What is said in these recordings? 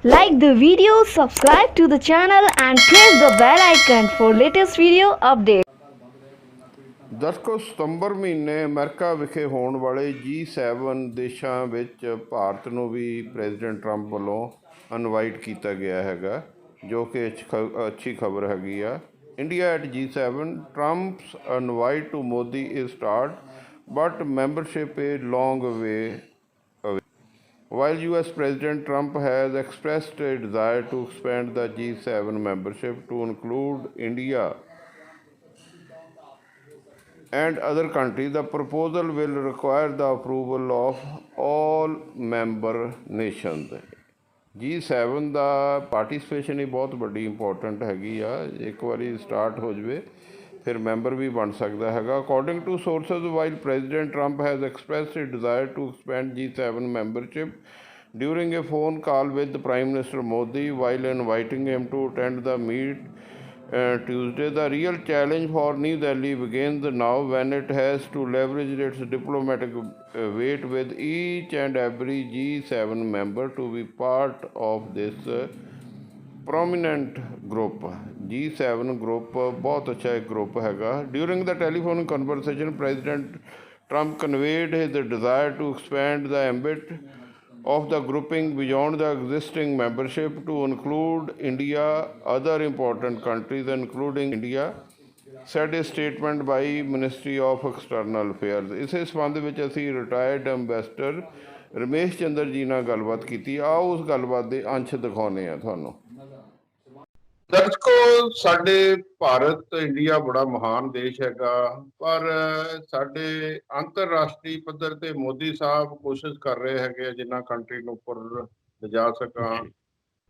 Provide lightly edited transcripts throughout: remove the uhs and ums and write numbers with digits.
Like the video, subscribe to the channel and press the bell icon for latest video updates. ਦਰਸ਼ਕੋ ਸਤੰਬਰ ਮਹੀਨੇ America ਵਿਖੇ ਹੋਣ ਵਾਲੇ G7 ਦੇਸ਼ਾਂ ਵਿੱਚ ਭਾਰਤ ਨੂੰ ਵੀ ਪ੍ਰੈਜ਼ੀਡੈਂਟ ਟਰੰਪ ਵੱਲੋਂ ਇਨਵਾਈਟ ਕੀਤਾ ਗਿਆ ਹੈਗਾ, ਜੋ ਕਿ ਅੱਛੀ ਖਬਰ ਹੈਗੀ ਆ। India at G7, Trump's invite to Modi is start but membership a long way away. While US President Trump has expressed a desire to expand the G7 membership to include India and other countries, the proposal will require the approval of all member nations. G7 the participation ਹੀ ਬਹੁਤ ਵੱਡੀ important ਹੈਗੀ ਆ। ਇੱਕ ਵਾਰੀ start ਹੋ ਜਾਵੇ ਫਿਰ member ਵੀ ਬਣ ਸਕਦਾ ਹੈਗਾ। According to sources, while president Trump has expressed a desire to expand G7 membership during a phone call with Prime Minister Modi while inviting him to attend the meet Tuesday. The real challenge for New Delhi begins now when it has to leverage its diplomatic weight with each and every G7 member to be part of this prominent group. G7 group बहुत अच्छा एक group हैगा. During the telephone conversation, President Trump conveyed his desire to expand the ambit of the grouping beyond the existing membership to include India, other important countries including India, said a statement by Ministry of External Affairs. ਇਸੇ ਸੰਬੰਧ ਵਿੱਚ ਅਸੀਂ retired ambassador Ramesh Chandra ਜੀ ਨਾਲ ਗੱਲਬਾਤ ਕੀਤੀ। ਆਓ ਉਸ ਗੱਲਬਾਤ ਦੇ ਅੰਸ਼ ਦਿਖਾਉਂਦੇ ਆ ਤੁਹਾਨੂੰ। ਦਰਸ਼ਕੋ, ਸਾਡੇ ਭਾਰਤ ਇੰਡੀਆ ਬੜਾ ਮਹਾਨ ਦੇਸ਼ ਹੈਗਾ, ਪਰ ਸਾਡੇ ਅੰਤਰਰਾਸ਼ਟਰੀ ਪੱਧਰ ਤੇ ਮੋਦੀ ਸਾਹਿਬ ਕੋਸ਼ਿਸ਼ ਕਰ ਰਹੇ ਹੈਗੇ ਜਿੰਨਾ ਕੰਟਰੀ ਨੂੰ ਉੱਪਰ ਲਿਜਾ ਸਕਾਂ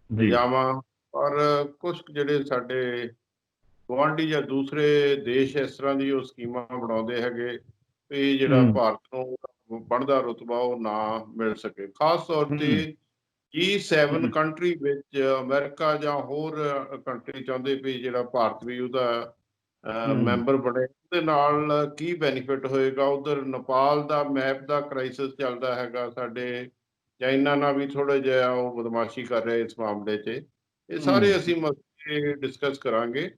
ਲਿਜਾਵਾਂ, ਪਰ ਕੁਝ ਜਿਹੜੇ ਸਾਡੇ ਗੁਆਂਢੀ ਜਾਂ ਦੂਸਰੇ ਦੇਸ਼ ਇਸ ਤਰ੍ਹਾਂ ਦੀ ਉਹ ਸਕੀਮਾਂ ਬਣਾਉਂਦੇ ਹੈਗੇ ਵੀ ਜਿਹੜਾ ਭਾਰਤ ਨੂੰ ਬਣਦਾ ਰੁਤਬਾ ਉਹ ਨਾ ਮਿਲ ਸਕੇ। ਖਾਸ ਤੌਰ ਤੇ G7 ਕੰਟਰੀ ਵਿੱਚ ਅਮਰੀਕਾ ਜਾਂ ਹੋਰ ਕੰਟਰੀ ਚਾਹੁੰਦੇ ਵੀ ਜਿਹੜਾ ਭਾਰਤ ਵੀ ਉਹਦਾ ਮੈਂਬਰ ਬਣੇ। ਉਹਦੇ ਨਾਲ ਕੀ ਬੈਨੀਫਿਟ ਹੋਏਗਾ? ਉਧਰ ਨੇਪਾਲ ਦਾ ਮੈਪ ਦਾ ਕ੍ਰਾਈਸਿਸ ਚੱਲਦਾ ਹੈਗਾ, ਸਾਡੇ ਚਾਈਨਾ ਨਾਲ ਵੀ ਥੋੜਾ ਜਿਹਾ ਉਹ ਬਦਮਾਸ਼ੀ ਕਰ ਰਿਹਾ ਇਸ ਮਾਮਲੇ 'ਚ। ਇਹ ਸਾਰੇ ਅਸੀਂ ਮਸਲੇ ਡਿਸਕਸ ਕਰਾਂਗੇ।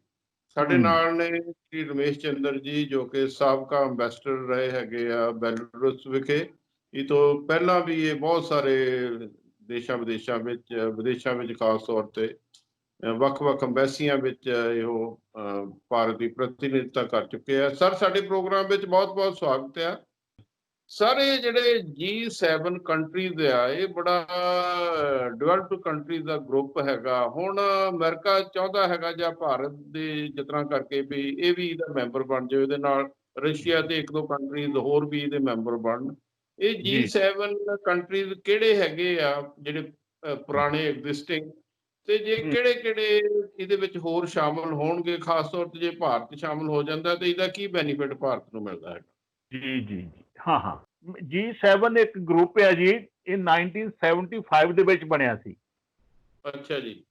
ਸਾਡੇ ਨਾਲ ਨੇ ਸ਼੍ਰੀ ਰਮੇਸ਼ ਚੰਦਰ ਜੀ, ਜੋ ਕਿ ਸਾਬਕਾ ਅੰਬੈਸਡਰ ਰਹੇ ਹੈਗੇ ਆ ਬੈਲਾਰੂਸ ਵਿਖੇ। ਇਹ ਤੋਂ ਪਹਿਲਾਂ ਵੀ ਇਹ ਬਹੁਤ ਸਾਰੇ ਵਿਦੇਸ਼ਾਂ ਵਿੱਚ ਖਾਸ ਤੌਰ ਤੇ ਵੱਖ-ਵੱਖ ਅੰਬੈਸੀਆਂ ਵਿੱਚ ਇਹੋ ਭਾਰਤ ਦੀ ਪ੍ਰਤੀਨਿਧਤਾ ਕਰ ਚੁੱਕੇ ਆ। ਸਰ, ਸਾਡੇ ਪ੍ਰੋਗਰਾਮ ਵਿੱਚ ਬਹੁਤ-ਬਹੁਤ ਸਵਾਗਤ ਆ। ਸਰ, ਇਹ ਜਿਹੜੇ G7 ਕੰਟਰੀਜ਼ ਆ, ਇਹ ਬੜਾ ਡਿਵੈਲਪਡ ਕੰਟਰੀਜ਼ ਦਾ ਗਰੁੱਪ ਹੈਗਾ। ਹੁਣ ਅਮਰੀਕਾ ਚਾਹੁੰਦਾ ਹੈਗਾ ਜਾਂ ਭਾਰਤ ਦੇ ਜਿਸ ਤਰ੍ਹਾਂ ਕਰਕੇ ਵੀ ਇਹ ਵੀ ਇਹਦਾ ਮੈਂਬਰ ਬਣ ਜਾਵੇ, ਇਹਦੇ ਨਾਲ ਰਸ਼ੀਆ ਤੇ ਇੱਕ ਦੋ ਕੰਟਰੀਜ਼ ਹੋਰ ਵੀ ਇਹਦੇ ਮੈਂਬਰ ਬਣਨ। ਇਹ G7 ਕੰਟਰੀਜ਼ ਕਿਹੜੇ ਹੈਗੇ ਆ ਜਿਹੜੇ ਪੁਰਾਣੇ ਐਗਜ਼ਿਸਟਿੰਗ, ਤੇ ਜੇ ਕਿਹੜੇ-ਕਿਹੜੇ ਇਹਦੇ ਵਿੱਚ ਹੋਰ ਸ਼ਾਮਲ ਹੋਣਗੇ? ਖਾਸ ਤੌਰ ਤੇ ਜੇ ਭਾਰਤ ਸ਼ਾਮਲ ਹੋ ਜਾਂਦਾ ਤੇ ਇਹਦਾ ਕੀ ਬੈਨੀਫਿਟ ਭਾਰਤ ਨੂੰ ਮਿਲਦਾ ਹੈਗਾ? ਜੀ ਹਾਂ G7 ਇੱਕ ਗਰੁੱਪ ਹੈ ਜੀ, ਇਹ 1975 ਦੇ ਵਿੱਚ ਬਣਿਆ ਸੀ। ਅੱਛਾ ਜੀ।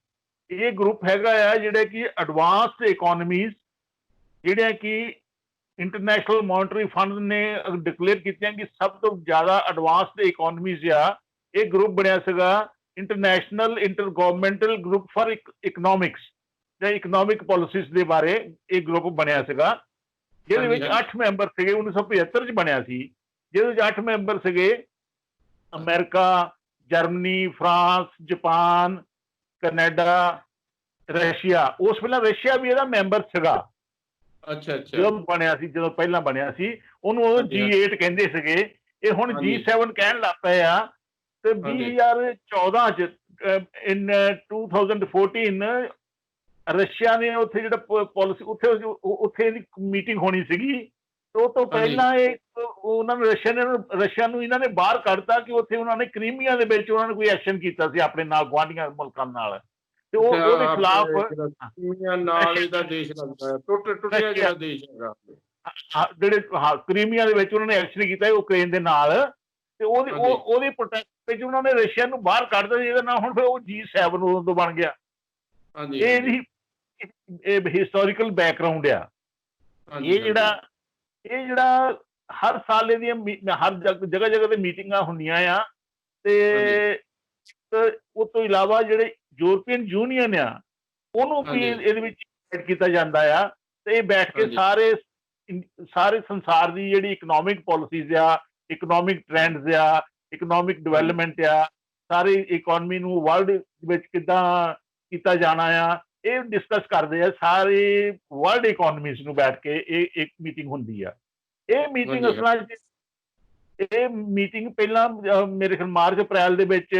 ਇਹ ਗਰੁੱਪ ਹੈਗਾ ਆ ਜਿਹੜੇ ਕਿ ਐਡਵਾਂਸਡ ਇਕਨੋਮੀਜ਼, ਜਿਹੜੀਆਂ ਕਿ ਇੰਟਰਨੈਸ਼ਨਲ ਮੋਨਿਟਰੀ ਫੰਡ ਨੇ ਡਿਕਲੇਅਰ ਕੀਤੀਆਂ ਕਿ ਸਭ ਤੋਂ ਜ਼ਿਆਦਾ ਐਡਵਾਂਸਡ ਇਕਨੋਮੀਜ਼ ਆ। ਇਹ ਗਰੁੱਪ ਬਣਿਆ ਸੀਗਾ ਇੰਟਰਨੈਸ਼ਨਲ ਇੰਟਰਗਵਰਨਮੈਂਟਲ ਗਰੁੱਪ ਫਾਰ ਇਕਨੋਮਿਕਸ ਜਾਂ ਇਕਨੋਮਿਕ ਪਾਲਿਸੀਜ਼ ਦੇ ਬਾਰੇ ਇਹ ਗਰੁੱਪ ਬਣਿਆ ਸੀਗਾ, ਜਿਹਦੇ ਵਿੱਚ 8 ਮੈਂਬਰ ਸੀਗੇ। 1975 ਚ ਬਣਿਆ ਸੀ, ਜਿਹਦੇ ਵਿੱਚ 8 ਮੈਂਬਰ ਸੀਗੇ America, Germany, France, Japan, Canada, Russia. ਉਸ ਵੇਲੇ ਰਸ਼ੀਆ ਵੀ ਇਹਦਾ ਮੈਂਬਰ ਸੀਗਾ। ਅੱਛਾ, ਜਦੋਂ ਬਣਿਆ ਸੀ, ਜਦੋਂ ਪਹਿਲਾਂ ਬਣਿਆ ਸੀ, ਉਹਨੂੰ ਉਹ G8 ਕਹਿੰਦੇ ਸੀਗੇ। ਇਹ ਹੁਣ G7 ਕਹਿਣ ਲੱਗ ਪਏ ਆ। ਤੇ 2014 ਚ ਇਨ 2014 ਰਸ਼ੀਆ ਨੇ ਉੱਥੇ ਜਿਹੜਾ ਪਾਲਿਸੀ ਉੱਥੇ ਇਹਦੀ ਮੀਟਿੰਗ ਹੋਣੀ ਸੀਗੀ। ਉਹ ਤੋਂ ਪਹਿਲਾਂ ਉਹਨਾਂ ਨੇ ਰਸ਼ੀਆ ਨੂੰ ਇਹਨਾਂ ਨੇ ਬਾਹਰ ਕੱਢਤਾ ਕਿ ਉੱਥੇ ਉਹਨਾਂ ਨੇ ਕ੍ਰੀਮੀਆ ਦੇ ਵਿੱਚ ਉਹਨਾਂ ਨੇ ਕੋਈ ਐਕਸ਼ਨ ਕੀਤਾ ਸੀ ਆਪਣੇ ਨਾਲ ਗੁਆਂਢੀਆਂ ਮੁਲਕਾਂ ਨਾਲ, ਤੇ ਉਹਦੇ ਖਿਲਾਫ ਜਿਹੜੇ ਕ੍ਰੀਮੀਆ ਦੇ ਵਿੱਚ ਉਹਨਾਂ ਨੇ ਐਕਸ਼ਨ ਕੀਤਾ ਯੂਕਰੇਨ ਦੇ ਨਾਲ, ਤੇ ਉਹਦੇ ਪ੍ਰੋਟੈਸਟ ਵਿੱਚ ਉਹਨਾਂ ਨੇ ਰਸ਼ੀਆ ਨੂੰ ਬਾਹਰ ਕੱਢ ਦਿੱਤਾ, ਜਿਹਦੇ ਨਾਲ ਹੁਣ ਫਿਰ ਉਹ G7 ਉਦੋਂ ਬਣ ਗਿਆ। ਇਹ ਹਿਸਟੋਰੀਕਲ ਬੈਕਗਰਾਉਂਡ ਆ। ਇਹ ਜਿਹੜਾ ਹਰ ਸਾਲ ਇਹਦੀਆਂ ਹਰ ਜਗ੍ਹਾ ਤੇ ਮੀਟਿੰਗਾਂ ਹੁੰਦੀਆਂ ਆ, ਤੇ ਉਹ ਤੋਂ ਇਲਾਵਾ ਜਿਹੜੇ ਯੂਰਪੀਅਨ ਯੂਨੀਅਨ ਆ ਉਹਨੂੰ ਵੀ ਹਾਂਜੀ। ਇਹਦੇ ਵਿੱਚ ਐਡ ਕੀਤਾ ਜਾਂਦਾ ਆ, ਤੇ ਇਹ ਬੈਠ ਕੇ ਹਾਂਜੀ। ਸਾਰੇ ਸੰਸਾਰ ਦੀ ਜਿਹੜੀ ਇਕਨੋਮਿਕ ਪਾਲਿਸੀਜ਼ ਆ, ਇਕਨੋਮਿਕ ਟ੍ਰੈਂਡਸ ਆ, ਇਕਨੋਮਿਕ ਡਿਵੈਲਪਮੈਂਟ ਆ, ਸਾਰੀ ਇਕਨੋਮੀ ਨੂੰ ਵਰਲਡ ਵਿੱਚ ਕਿੱਦਾਂ ਕੀਤਾ ਜਾਣਾ ਆ, ਇਹ ਡਿਸਕਸ ਕਰਦੇ ਆ ਸਾਰੇ ਵਰਲਡ ਇਕਨੋਮੀਜ਼ ਨੂੰ ਬੈਠ ਕੇ। ਇਹ ਇੱਕ ਮੀਟਿੰਗ ਹੁੰਦੀ ਆ। ਇਹ ਮੀਟਿੰਗ ਹਾਂਜੀ। ਅਸਲਾਂ 'ਚ ਇਹ ਮੀਟਿੰਗ ਪਹਿਲਾਂ ਮੇਰੇ ਖਿਆਲ ਮਾਰਚ ਅਪ੍ਰੈਲ ਦੇ ਵਿੱਚ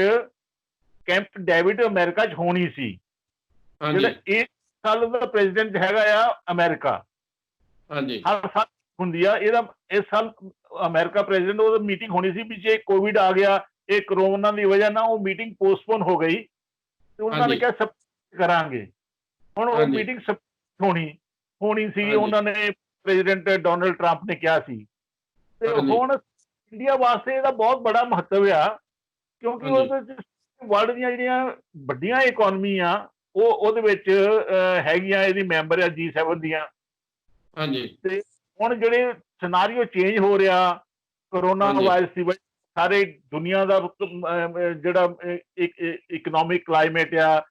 ਕੈਂਪ ਡੇਵਿਡ ਅਮਰੀਕਾ 'ਚ ਹੋਣੀ ਸੀ। ਹਾਂਜੀ। ਜਿਹੜਾ ਇਸ ਸਾਲ ਦਾ ਪ੍ਰੈਜ਼ੀਡੈਂਟ ਹੈਗਾ ਆ ਅਮਰੀਕਾ, ਹਾਂਜੀ। ਹਰ ਸਾਲ ਹੁੰਦੀ ਆ। ਇਸ ਸਾਲ ਅਮਰੀਕਾ ਪ੍ਰੈਜ਼ੀਡੈਂਟ ਉਹਦੀ ਮੀਟਿੰਗ ਹੋਣੀ ਸੀ, ਵੀ ਜੇ ਕੋਵਿਡ ਆ ਗਿਆ, ਇਹ ਕਰੋਨਾ ਦੀ ਵਜ੍ਹਾ ਨਾਲ ਉਹ ਮੀਟਿੰਗ ਪੋਸਟਪੋਨ ਹੋ ਗਈ, ਤੇ ਉਹਨਾਂ ਨੇ ਹਾਂਜੀ। ਕਿਹਾ ਸਭ ਕਰਾਂਗੇ। ਹੁਣ ਉਹ ਹਾਂਜੀ। ਮੀਟਿੰਗ ਹੋਣੀ ਸੀ, ਹਾਂਜੀ। ਉਹਨਾਂ ਨੇ ਪ੍ਰੈਜ਼ੀਡੈਂਟ ਡੋਨਲਡ ਟਰੰਪ ਨੇ ਕਿਹਾ ਸੀ। ਤੇ ਹਾਂਜੀ। ਹੁਣ ਇੰਡੀਆ ਵਾਸਤੇ ਇਹਦਾ ਬਹੁਤ ਬੜਾ ਮਹੱਤਵ ਆ, ਕਿਉਂਕਿ ਹਾਂਜੀ। ਉਹਦੇ 'ਚ ਵਰਲਡ ਦੀਆਂ ਜਿਹੜੀਆਂ ਵੱਡੀਆਂ ਇਕਨੋਮੀ ਆ ਉਹਦੇ ਵਿੱਚ ਹੈਗੀਆਂ, ਇਹਦੀ ਮੈਂਬਰ ਆ G7 ਦੀਆਂ। ਹਾਂਜੀ। ਤੇ ਹੁਣ ਜਿਹੜੇ ਸਿਨਾਰੀਓ ਚੇਂਜ ਹੋ ਰਿਹਾ ਕਰੋਨਾ ਹਾਂਜੀ। ਵਾਇਰਸ ਦੀ ਵਜ੍ਹਾ, ਸਾਰੇ ਦੁਨੀਆ ਦਾ ਜਿਹੜਾ ਇਕਨੋਮਿਕ ਕਲਾਈਮੇਟ ਆ,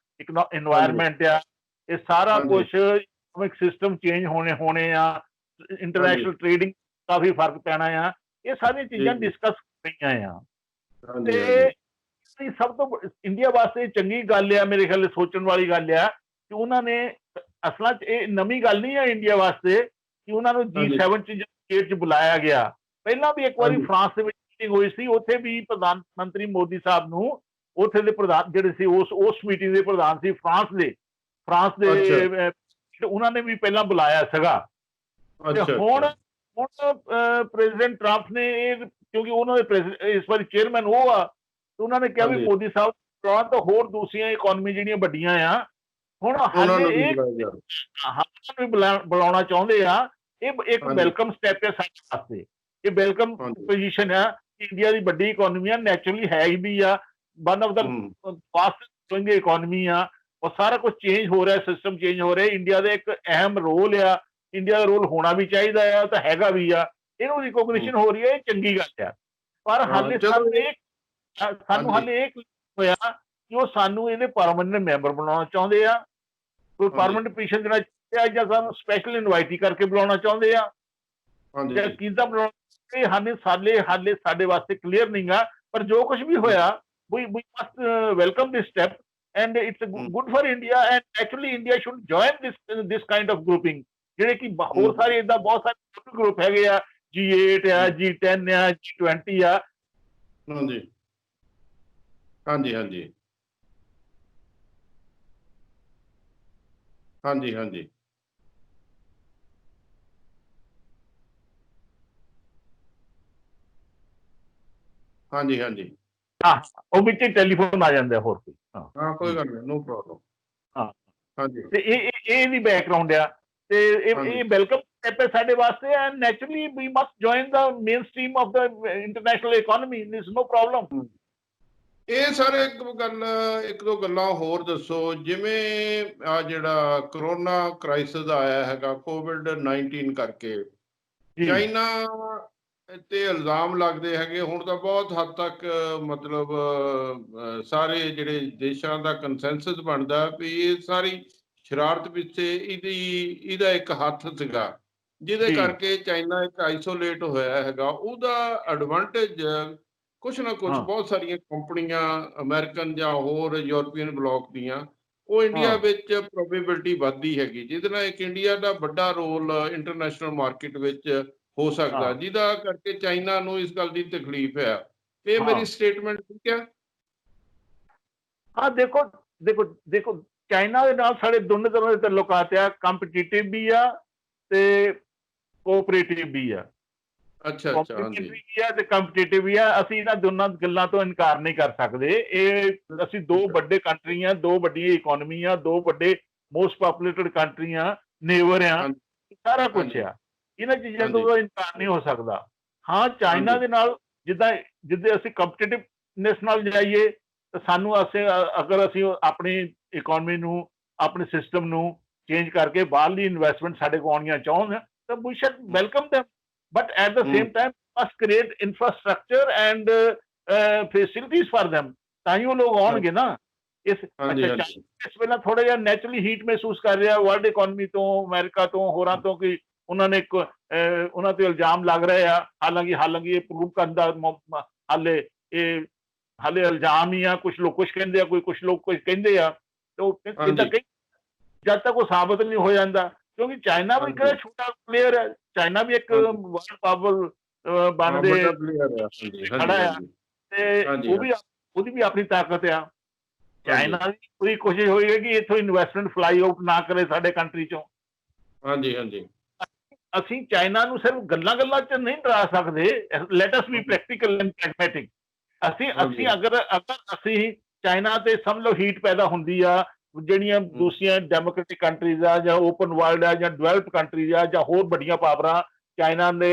ਇਨਵਾਇਰਮੈਂਟ ਆ, ਇਹ ਸਾਰਾ ਹਾਂਜੀ। ਕੁਝ ਇਕਨੋਮਿਕ ਸਿਸਟਮ ਚੇਂਜ ਹੋਣੇ ਆ, ਇੰਟਰਨੈਸ਼ਨਲ ਟ੍ਰੇਡਿੰਗ ਕਾਫੀ ਫਰਕ ਪੈਣਾ ਆ। ਇਹ ਸਾਰੀਆਂ ਚੀਜ਼ਾਂ ਜੀ। ਡਿਸਕਸ ਹੋਈਆਂ ਆ। ਹਾਂਜੀ। ਤੇ ਸਭ ਤੋਂ ਇੰਡੀਆ ਵਾਸਤੇ ਚੰਗੀ ਗੱਲ ਆ, ਮੇਰੇ ਖਿਆਲ ਸੋਚਣ ਵਾਲੀ ਗੱਲ ਆ ਕਿ ਉਹਨਾਂ ਨੇ ਅਸਲਾਂ 'ਚ ਇਹ ਨਵੀਂ ਗੱਲ ਨਹੀਂ ਆ ਇੰਡੀਆ ਵਾਸਤੇ ਕਿ ਉਹਨਾਂ ਨੂੰ G7 'ਚ ਬੁਲਾਇਆ ਗਿਆ। ਪਹਿਲਾਂ ਵੀ ਇੱਕ ਵਾਰੀ ਹਾਂਜੀ। ਫਰਾਂਸ ਦੇ ਵਿੱਚ ਮੀਟਿੰਗ ਹੋਈ ਸੀ, ਉੱਥੇ ਵੀ ਪ੍ਰਧਾਨ ਮੰਤਰੀ ਮੋਦੀ ਸਾਹਿਬ ਨੂੰ ਉੱਥੇ ਦੇ ਪ੍ਰਧਾਨ ਜਿਹੜੇ ਸੀ ਉਸ ਮੀਟਿੰਗ ਦੇ ਪ੍ਰਧਾਨ ਸੀ ਫਰਾਂਸ ਦੇ ਉਹਨਾਂ ਨੇ ਵੀ ਪਹਿਲਾਂ ਬੁਲਾਇਆ ਸੀਗਾ। ਤੇ ਅੱਛਾ। ਹੁਣ ਪ੍ਰੈਜ਼ੀਡੈਂਟ ਟਰੰਪ ਨੇ ਕਿਉਂਕਿ ਉਹਨਾਂ ਦੇ ਇਸ ਵਾਰੀ ਚੇਅਰਮੈਨ ਉਹ ਆ, ਤੇ ਉਹਨਾਂ ਨੇ ਕਿਹਾ ਵੀ ਹਾਂਜੀ। ਮੋਦੀ ਸਾਹਿਬ ਤਾਂ ਹੋਰ ਦੂਸਰੀਆਂ ਇਕਨੋਮੀ ਜਿਹੜੀਆਂ ਵੱਡੀਆਂ ਆ, ਹੁਣ ਉਹਨਾਂ ਹਾਲੇ ਨੂੰ ਵੀ ਇਹ ਬੁਲਾਇਆ ਗਿਆ। ਵੀ ਬੁਲਾਉਣਾ ਚਾਹੁੰਦੇ ਆ। ਇਹ ਇੱਕ ਹਾਂਜੀ। ਵੈਲਕਮ ਸਟੈਪ ਹੈ ਸਾਡੇ ਵਾਸਤੇ, ਇਹ ਵੈਲਕਮ ਹਾਂਜੀ। ਪੋਜੀਸ਼ਨ ਆ। ਇੰਡੀਆ ਦੀ ਵੱਡੀ ਇਕਨੋਮੀ ਆ, ਨੈਚੁਰਲੀ ਹੈ ਵੀ ਆ, one of the fastest growing economy ਆ, ਔਰ ਸਾਰਾ ਕੁਝ ਚੇਂਜ ਹੋ ਰਿਹਾ, ਸਿਸਟਮ ਚੇਂਜ ਹੋ ਰਿਹਾ। ਇੰਡੀਆ ਦਾ ਇੱਕ ਅਹਿਮ ਰੋਲ ਆ, ਇੰਡੀਆ ਦਾ ਰੋਲ ਹੋਣਾ ਵੀ ਚਾਹੀਦਾ ਆ, ਤਾਂ ਹੈਗਾ ਵੀ ਆ। ਇਹਨੂੰ ਰਿਕੋਗਨੀਸ਼ਨ ਹੋ ਰਹੀ ਹੈ, ਇਹ ਚੰਗੀ ਗੱਲ ਆ। ਪਰ ਹਾਲੇ ਸਾਨੂੰ ਹਾਲੇ ਇਹ ਹੋਇਆ ਕਿ ਉਹ ਸਾਨੂੰ ਇਹਦੇ ਪਰਮਾਨੈਂਟ ਮੈਂਬਰ ਬਣਾਉਣਾ ਚਾਹੁੰਦੇ ਆ, ਕੋਈ ਪਰਮਾਨੈਂਟ ਪੋਜੀਸ਼ਨ ਦੇਣਾ ਚਾਹੁੰਦੇ ਆ, ਜਾਂ ਸਾਨੂੰ ਸਪੈਸ਼ਲ ਇਨਵਾਈਟ ਕਰਕੇ ਬੁਲਾਉਣਾ ਚਾਹੁੰਦੇ ਆ, ਜਾਂ ਕਿੱਦਾਂ ਬੁਲਾਉਣਾ, ਇਹ ਹਾਲੇ ਸਾਡੇ ਵਾਸਤੇ ਕਲੀਅਰ ਨਹੀਂ ਗਾ। ਪਰ ਜੋ ਕੁਝ ਵੀ ਹੋਇਆ, we must welcome this step and it's good for India, and actually India should join this kind of grouping, ਜਿਹੜੇ ਕਿ ਹੋਰ ਸਾਰੇ ਇਦਾਂ ਬਹੁਤ ਸਾਰੇ ਗਰੁੱਪ ਹੈਗੇ ਆ, G8 ਆ, G10 ਆ, G20 ਆ। ਹਾਂਜੀ। ਹਾਂਜੀ। ਹਾਂਜੀ। ਹਾਂਜੀ। ਹਾਂਜੀ। ਹਾਂਜੀ। ਹਾਂਜੀ। ਹਾਂ, ਉਹ ਵਿੱਚ ਟੈਲੀਫੋਨ ਆ ਜਾਂਦਾ ਹੋਰ ਕੋਈ। ਹਾਂ, ਕੋਈ ਗੱਲ ਨਹੀਂ, ਨੋ ਪ੍ਰੋਬਲਮ। ਹਾਂ। ਹਾਂਜੀ। ਤੇ ਇਹਦੀ ਬੈਕਗ੍ਰਾਉਂਡ ਆ, ਤੇ ਇਹ ਵੈਲਕਮ ਸਟੈਪ ਹੈ ਸਾਡੇ ਵਾਸਤੇ, and naturally we must join the mainstream of the international economy, this no problem. ਇਹ ਸਾਰੇ ਇੱਕ ਦੋ ਗੱਲਾਂ ਹੋਰ ਦੱਸੋ। ਜਿਵੇਂ ਆ ਜਿਹੜਾ ਕਰੋਨਾ ਕ੍ਰਾਈਸਿਸ ਆਇਆ ਹੈਗਾ COVID-19 ਕਰਕੇ, ਚਾਈਨਾ ਤੇ ਇਲਜ਼ਾਮ ਲੱਗਦੇ ਹੈਗੇ, ਹੁਣ ਤਾਂ ਬਹੁਤ ਹੱਦ ਤੱਕ ਮਤਲਬ ਸਾਰੇ ਜਿਹੜੇ ਦੇਸ਼ਾਂ ਦਾ ਕੰਸੈਂਸਸ ਬਣਦਾ ਵੀ ਇਹ ਸਾਰੀ ਸ਼ਰਾਰਤ ਪਿੱਛੇ ਇਹਦਾ ਇੱਕ ਹੱਥ ਸੀਗਾ, ਜਿਹਦੇ ਕਰਕੇ ਚਾਈਨਾ ਇੱਕ ਆਈਸੋਲੇਟ ਹੋਇਆ ਹੈਗਾ। ਉਹਦਾ ਐਡਵਾਂਟੇਜ ਕੁਛ ਨਾ ਕੁਛ ਬਹੁਤ ਸਾਰੀਆਂ ਕੰਪਨੀਆਂ ਅਮਰੀਕਨ ਜਾਂ ਹੋਰ ਯੂਰਪੀਅਨ ਬਲਾਕ ਦੀਆਂ, ਉਹ ਇੰਡੀਆ ਵਿੱਚ ਪ੍ਰੋਬੇਬਿਲਿਟੀ ਵੱਧਦੀ ਹੈਗੀ, ਜਿਹਦੇ ਨਾਲ ਇੱਕ ਇੰਡੀਆ ਦਾ ਵੱਡਾ ਰੋਲ ਇੰਟਰਨੈਸ਼ਨਲ ਮਾਰਕੀਟ ਵਿੱਚ ਹੋ ਸਕਦਾ, ਜਿਹਦਾ ਕਰਕੇ ਚਾਈਨਾ ਨੂੰ ਇਸ ਗੱਲ ਦੀ ਤਕਲੀਫ ਹੈ। ਇਹ ਮੇਰੀ ਸਟੇਟਮੈਂਟ ਠੀਕ ਹੈ? ਹਾਂ, ਦੇਖੋ ਚਾਈਨਾ ਦੇ ਨਾਲ ਸਾਡੇ ਦੋਨੇ ਤਰ੍ਹਾਂ ਦੇ ਤਾਲੁਕਾਤ ਆ, ਕੰਪੀਟੀਟਿਵ ਵੀ ਆ ਤੇ ਕੋਆਪਰੇਟਿਵ ਵੀ ਆ। ਅੱਛਾ। ਤੇ ਕੰਪੀਟੀਟਿਵ ਵੀ ਆ। ਅਸੀਂ ਇਹਨਾਂ ਦੋਨਾਂ ਗੱਲਾਂ ਤੋਂ ਇਨਕਾਰ ਨਹੀਂ ਕਰ ਸਕਦੇ। ਇਹ ਅਸੀਂ ਦੋ ਵੱਡੇ ਕੰਟਰੀ ਆ, ਦੋ ਵੱਡੀਆਂ ਇਕਨੋਮੀ ਆ, ਦੋ ਵੱਡੇ ਮੋਸਟ ਪਾਪੂਲੇਟਡ ਕੰਟਰੀ ਆ, ਨੇਬਰ ਆ, ਸਾਰਾ ਕੁਝ ਆ। ਇਹਨਾਂ ਚੀਜ਼ਾਂ ਤੋਂ ਇਨਕਾਰ ਨਹੀਂ ਹੋ ਸਕਦਾ। ਹਾਂ, ਚਾਈਨਾ ਦੇ ਨਾਲ ਜਿੱਦਾਂ ਅਸੀਂ ਕੰਪੀਟੀਟਿਵਨੈਸ ਨਾਲ ਜਾਈਏ, ਤਾਂ ਸਾਨੂੰ ਅਗਰ ਅਸੀਂ ਆਪਣੀ ਇਕਨੋਮੀ ਨੂੰ, ਆਪਣੇ ਸਿਸਟਮ ਨੂੰ ਚੇਂਜ ਕਰਕੇ ਬਾਹਰਲੀ ਇਨਵੈਸਟਮੈਂਟ ਸਾਡੇ ਕੋਲ ਆਉਣੀਆਂ ਚਾਹੁਣ, ਤਾਂ we should welcome them, but at the same time must create infrastructure and facilities for them, ਤਾਂ ਹੀ ਉਹ ਲੋਕ ਆਉਣਗੇ ਨਾ। ਇਸ ਹਾਂਜੀ ਅੱਛਾ ਹਾਂਜੀ ਇਸ ਵੇਲੇ ਥੋੜਾ ਜਿਹਾ ਨੈਚੁਰਲੀ ਹੀਟ ਮਹਿਸੂਸ ਕਰ ਰਿਹਾ ਵਰਲਡ ਇਕੋਨਮੀ ਤੋਂ, ਅਮਰੀਕਾ ਤੋਂ, ਹੋਰਾਂ ਤੋਂ, ਕਿ ਉਹਨਾਂ ਨੇ ਉਹਨਾਂ ਤੇ ਇਲਜ਼ਾਮ ਲੱਗ ਰਹੇ ਆ। ਹਾਲਾਂਕਿ ਇਹ ਪ੍ਰੂਵ ਕਰਨ ਦਾ ਹਾਲੇ ਇਹ ਹਾਲੇ ਇਲਜ਼ਾਮ ਹੀ ਆ। ਕੁਝ ਲੋਕ ਕੁਝ ਕਹਿੰਦੇ ਆ, ਕੁਝ ਲੋਕ ਕੁਝ ਕਹਿੰਦੇ ਆ। ਤੇ ਉਹ ਇਦਾਂ ਹਾਂਜੀ ਕਈ ਜਦ ਤੱਕ ਉਹ ਸਾਬਤ ਨਹੀਂ ਹੋ ਜਾਂਦਾ, ਕਿਉਂਕਿ ਚਾਈਨਾ ਵੀ ਕਿਹੜਾ ਛੋਟਾ ਪਲੇਅਰ ਹੈ। ਚਾਈਨਾ ਵੀ ਇੱਕ ਹਾਂਜੀ ਵਰਲਡ ਪਾਵਰ ਹਾਂ ਬਣਦੇ ਵੱਡਾ ਪਲੇਅਰ ਆ। ਹਾਂਜੀ ਖੜਾ ਹਾਂਜੀ ਆ, ਹਾਂਜੀ ਤੇ ਹਾਂਜੀ ਉਹਦੀ ਵੀ ਆਪਣੀ ਤਾਕਤ ਆ। ਹਾਂਜੀ ਚਾਈਨਾ ਦੀ ਪੂਰੀ ਕੋਸ਼ਿਸ਼ ਹੋਈ ਹੈ ਕਿ ਇੱਥੋਂ ਇਨਵੈਸਟਮੈਂਟ ਫਲਾਈ ਆਊਟ ਨਾ ਕਰੇ ਸਾਡੇ ਕੰਟਰੀ ਚੋਂ। ਹਾਂਜੀ ਹਾਂਜੀ ਅਸੀਂ ਚਾਈਨਾ ਨੂੰ ਸਿਰਫ ਗੱਲਾਂ ਚ ਨਹੀਂ ਡਰਾ ਸਕਦੇ। Let us be practical and pragmatic. ਅਸੀਂ ਅਗਰ ਅਸੀਂ ਚਾਈਨਾ ਤੇ ਸਮਝ ਲਓ ਹੀਟ ਪੈਦਾ ਹੁੰਦੀ ਆ, ਜਿਹੜੀਆਂ ਦੂਸਰੀਆਂ ਡੈਮੋਕ੍ਰੈਟਿਕ ਕੰਟਰੀਜ਼ ਆ ਜਾਂ ਓਪਨ ਵਰਲਡ ਆ ਜਾਂ ਡਿਵੈਲਪਡ ਕੰਟਰੀਜ਼ ਆ ਜਾਂ ਹੋਰ ਵੱਡੀਆਂ ਪਾਵਰਾਂ ਚਾਈਨਾ ਦੇ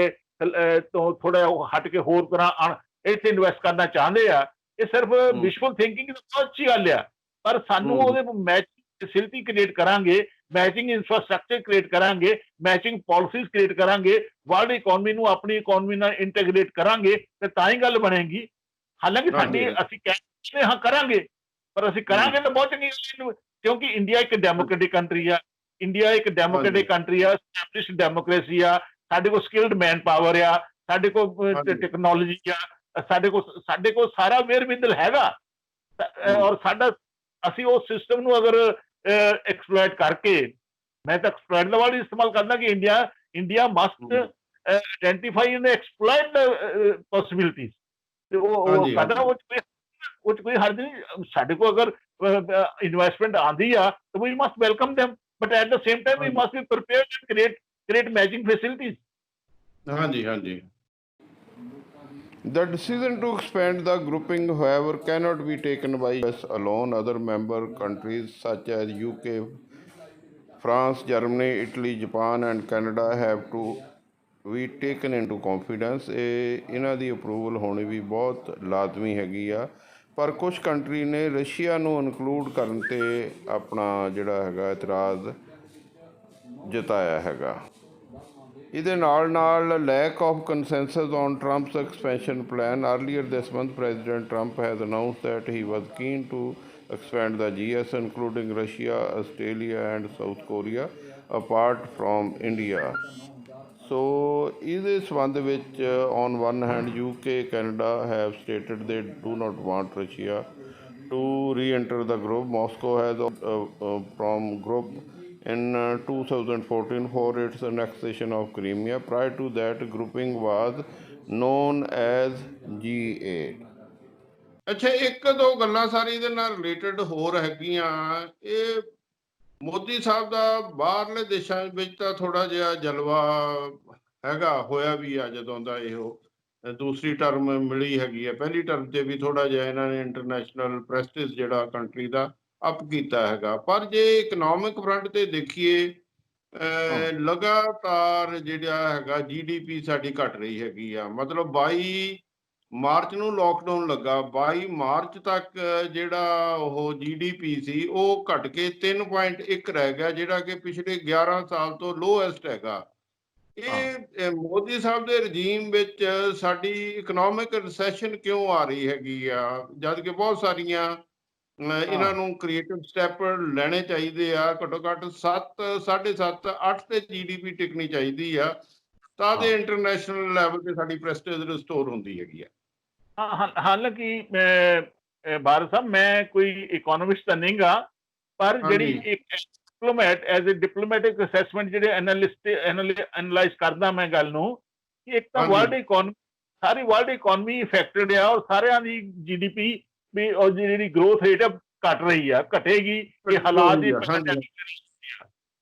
ਤੋਂ ਥੋੜਾ ਹਟ ਕੇ ਹੋਰ ਤਰ੍ਹਾਂ ਇੱਥੇ ਇਨਵੈਸਟ ਕਰਨਾ ਚਾਹੁੰਦੇ ਆ, ਇਹ ਸਿਰਫ ਵਿਸ਼ਵਲ ਥਿੰਕਿੰਗ ਬਹੁਤ ਅੱਛੀ ਗੱਲ ਆ। ਪਰ ਸਾਨੂੰ ਉਹਦੇ ਮੈਚਿੰਗ ਫੈਸਿਲਿਟੀ ਕ੍ਰੀਏਟ ਕਰਾਂਗੇ, ਮੈਚਿੰਗ ਇਨਫਰਾਸਟ੍ਰਕਚਰ ਕ੍ਰੀਏਟ ਕਰਾਂਗੇ, ਮੈਚਿੰਗ ਪਾਲਿਸੀਜ਼ ਕ੍ਰੀਏਟ ਕਰਾਂਗੇ, ਵਰਲਡ ਇਕੋਨਮੀ ਨੂੰ ਆਪਣੀ ਇਕੋਨਮੀ ਨਾਲ ਇੰਟੀਗ੍ਰੇਟ ਕਰਾਂਗੇ ਤੇ ਤਾਂ ਹੀ ਗੱਲ ਬਣੇਗੀ। ਹਾਲਾਂਕਿ ਅਸੀਂ ਕਹਿੰਦੇ ਹਾਂ ਕਰਾਂਗੇ, ਪਰ ਅਸੀਂ ਕਰਾਂਗੇ ਤਾਂ ਬਹੁਤ ਚੰਗੀ ਗੱਲ, ਕਿਉਂਕਿ ਇੰਡੀਆ ਇੱਕ ਡੈਮੋਕ੍ਰੈਟਿਕ ਕੰਟਰੀ ਆ। ਇੰਡੀਆ ਇੱਕ ਡੈਮੋਕ੍ਰੈਟਿਕ ਕੰਟਰੀ ਆ, ਐਸਟੈਬਲਿਸ਼ਡ ਡੈਮੋਕ੍ਰੇਸੀ ਆ। ਸਾਡੇ ਕੋਲ ਸਕਿਲਡ ਮੈਨ ਪਾਵਰ ਆ, ਸਾਡੇ ਕੋਲ ਟੈਕਨੋਲੋਜੀ ਆ, ਸਾਡੇ ਕੋਲ ਸਾਰਾ ਵੇਰਵਿੰਦਲ ਹੈਗਾ। ਔਰ ਅਸੀਂ ਉਸ ਸਿਸਟਮ ਨੂੰ ਅਗਰ ਐਕਸਪਲੋਇਟ ਕਰਕੇ, ਮੈਂ ਤਾਂ ਐਕਸਪਲੋਇਟ ਦਾ ਵਰਡ ਇਸਤੇਮਾਲ ਕਰਦਾ ਕਿ India must identify and exploit possibilities. ਤੇ ਉਹ ਕਰਦਾ, ਉਹ ਚ ਕੋਈ ਹਰਜ ਨਹੀਂ। ਸਾਡੇ ਕੋਲ ਅਗਰ ਇਨਵੈਸਟਮੈਂਟ ਆਉਂਦੀ ਆ ਤਾਂ we must welcome them, but at the same time we must be prepared to create matching facilities. ਹਾਂਜੀ ਹਾਂਜੀ The decision to expand the grouping, however, cannot be taken by US alone. Other member countries such as UK, France, Germany, Italy, Japan and Canada have to be taken into confidence. ਇਹਨਾਂ ਦੀ approval ਹੋਣੀ ਵੀ ਬਹੁਤ ਲਾਜ਼ਮੀ ਹੈਗੀ ਆ। ਪਰ ਕੁਛ country ਨੇ Russia ਨੂੰ ਇਨਕਲੂਡ ਕਰਨ 'ਤੇ ਆਪਣਾ ਜਿਹੜਾ ਹੈਗਾ ਇਤਰਾਜ਼ ਜਤਾਇਆ ਹੈਗਾ। ਇਹਦੇ ਨਾਲ lack of consensus on Trump's expansion plan. Earlier this month president Trump has announced that he was keen to expand the GS, including Russia, Australia and South Korea, apart from India. So, ਇਹਦੇ ਸੰਬੰਧ ਵਿੱਚ on one hand UK, Canada have stated they do not want Russia to re-enter the group. Moscow has from group in 2014 for its annexation of Crimea. Prior to that, grouping was known as G8. ਅੱਛਾ, ਇੱਕ ਦੋ ਗੱਲਾਂ ਸਾਰੀ ਇਹਦੇ ਨਾਲ related ਹੋਰ ਹੈਗੀਆਂ। ਇਹ ਮੋਦੀ ਸਾਹਿਬ ਦਾ ਬਾਹਰਲੇ ਦੇਸ਼ਾਂ ਵਿੱਚ ਤਾਂ ਥੋੜਾ ਜਿਹਾ ਜਲਵਾ ਹੈਗਾ, ਹੋਇਆ ਵੀ ਆ ਜਦੋਂ ਦਾ ਇਹ ਦੂਸਰੀ ਟਰਮ ਮਿਲੀ ਹੈਗੀ ਆ। ਪਹਿਲੀ ਟਰਮ ਤੇ ਵੀ ਥੋੜਾ ਜਿਹਾ ਇਹਨਾਂ ਨੇ ਇੰਟਰਨੈਸ਼ਨਲ ਪ੍ਰੈਸਟੀਜ ਜਿਹੜਾ ਕੰਟਰੀ ਦਾ ਅਪ ਕੀਤਾ ਹੈਗਾ। ਪਰ ਜੇ ਇਕਨੋਮਿਕ ਫਰੰਟ ਤੇ ਦੇਖੀਏ, ਲਗਾਤਾਰ ਜਿਹੜਾ ਹੈਗਾ GDP ਸਾਡੀ ਘਟ ਰਹੀ ਹੈਗੀ ਆ। ਮਤਲਬ 22 ਮਾਰਚ ਨੂੰ ਲੋਕਡਾਊਨ ਲੱਗਾ, 22 ਮਾਰਚ ਤੱਕ ਜਿਹੜਾ ਉਹ GDP ਸੀ ਉਹ ਘਟ ਕੇ 3.1 ਰਹਿ ਗਿਆ, ਜਿਹੜਾ ਕਿ ਪਿਛਲੇ 11 ਸਾਲ ਤੋਂ ਲੋਐਸਟ ਹੈਗਾ। ਇਹ ਮੋਦੀ ਸਾਹਿਬ ਦੇ ਰਜੀਮ ਵਿੱਚ ਸਾਡੀ ਇਕਨੋਮਿਕ ਰਿਸੈਸ਼ਨ ਕਿਉਂ ਆ ਰਹੀ ਹੈਗੀ ਆ, ਜਦ ਕਿ ਬਹੁਤ ਸਾਰੀਆਂ ਇਹਨਾਂ ਨੂੰ ਕ੍ਰੀਏਟਿਵ ਸਟੈਪ ਲੈਣੇ ਚਾਹੀਦੇ ਆ। ਘੱਟੋ ਘੱਟ 7.5 8 ਤੇ GDP ਟਿਕਣੀ ਚਾਹੀਦੀ ਆ, ਤਾਂ ਦੇ ਇੰਟਰਨੈਸ਼ਨਲ ਲੈਵਲ ਤੇ ਸਾਡੀ ਪ੍ਰੈਸਟੀਜ ਰਿਸਟੋਰ ਹੁੰਦੀ ਹੈਗੀ ਆ। ਹਾਲਾਂਕਿ ਭਾਰਤ ਸਾਹਿਬ, ਮੈਂ ਕੋਈ ਇਕੋਨੋਮਿਸਟ ਤਾਂ ਨਹੀਂ ਗਾ, ਪਰ ਜਿਹੜੀ ਇੱਕ diplomat as a diplomatic assessment ਜਿਹੜੇ ਐਨਾਲਾਈਜ਼ ਕਰਦਾ ਮੈਂ ਗੱਲ ਨੂੰ, ਕਿ ਇੱਕ ਤਾਂ ਵਰਲਡ ਇਕੋਨਮੀ, ਸਾਰੀ ਵਰਲਡ ਇਕੋਨਮੀ ਇਫੈਕਟਡ ਆ ਔਰ ਸਾਰਿਆਂ ਦੀ GDP ਵੀ ਔਰ ਜਿਹੜੀ ਗਰੋਥ ਰੇਟ ਆ ਘਟ ਰਹੀ ਆ, ਘਟੇਗੀ। ਇਹ ਹਾਲਾਤ ਹੀ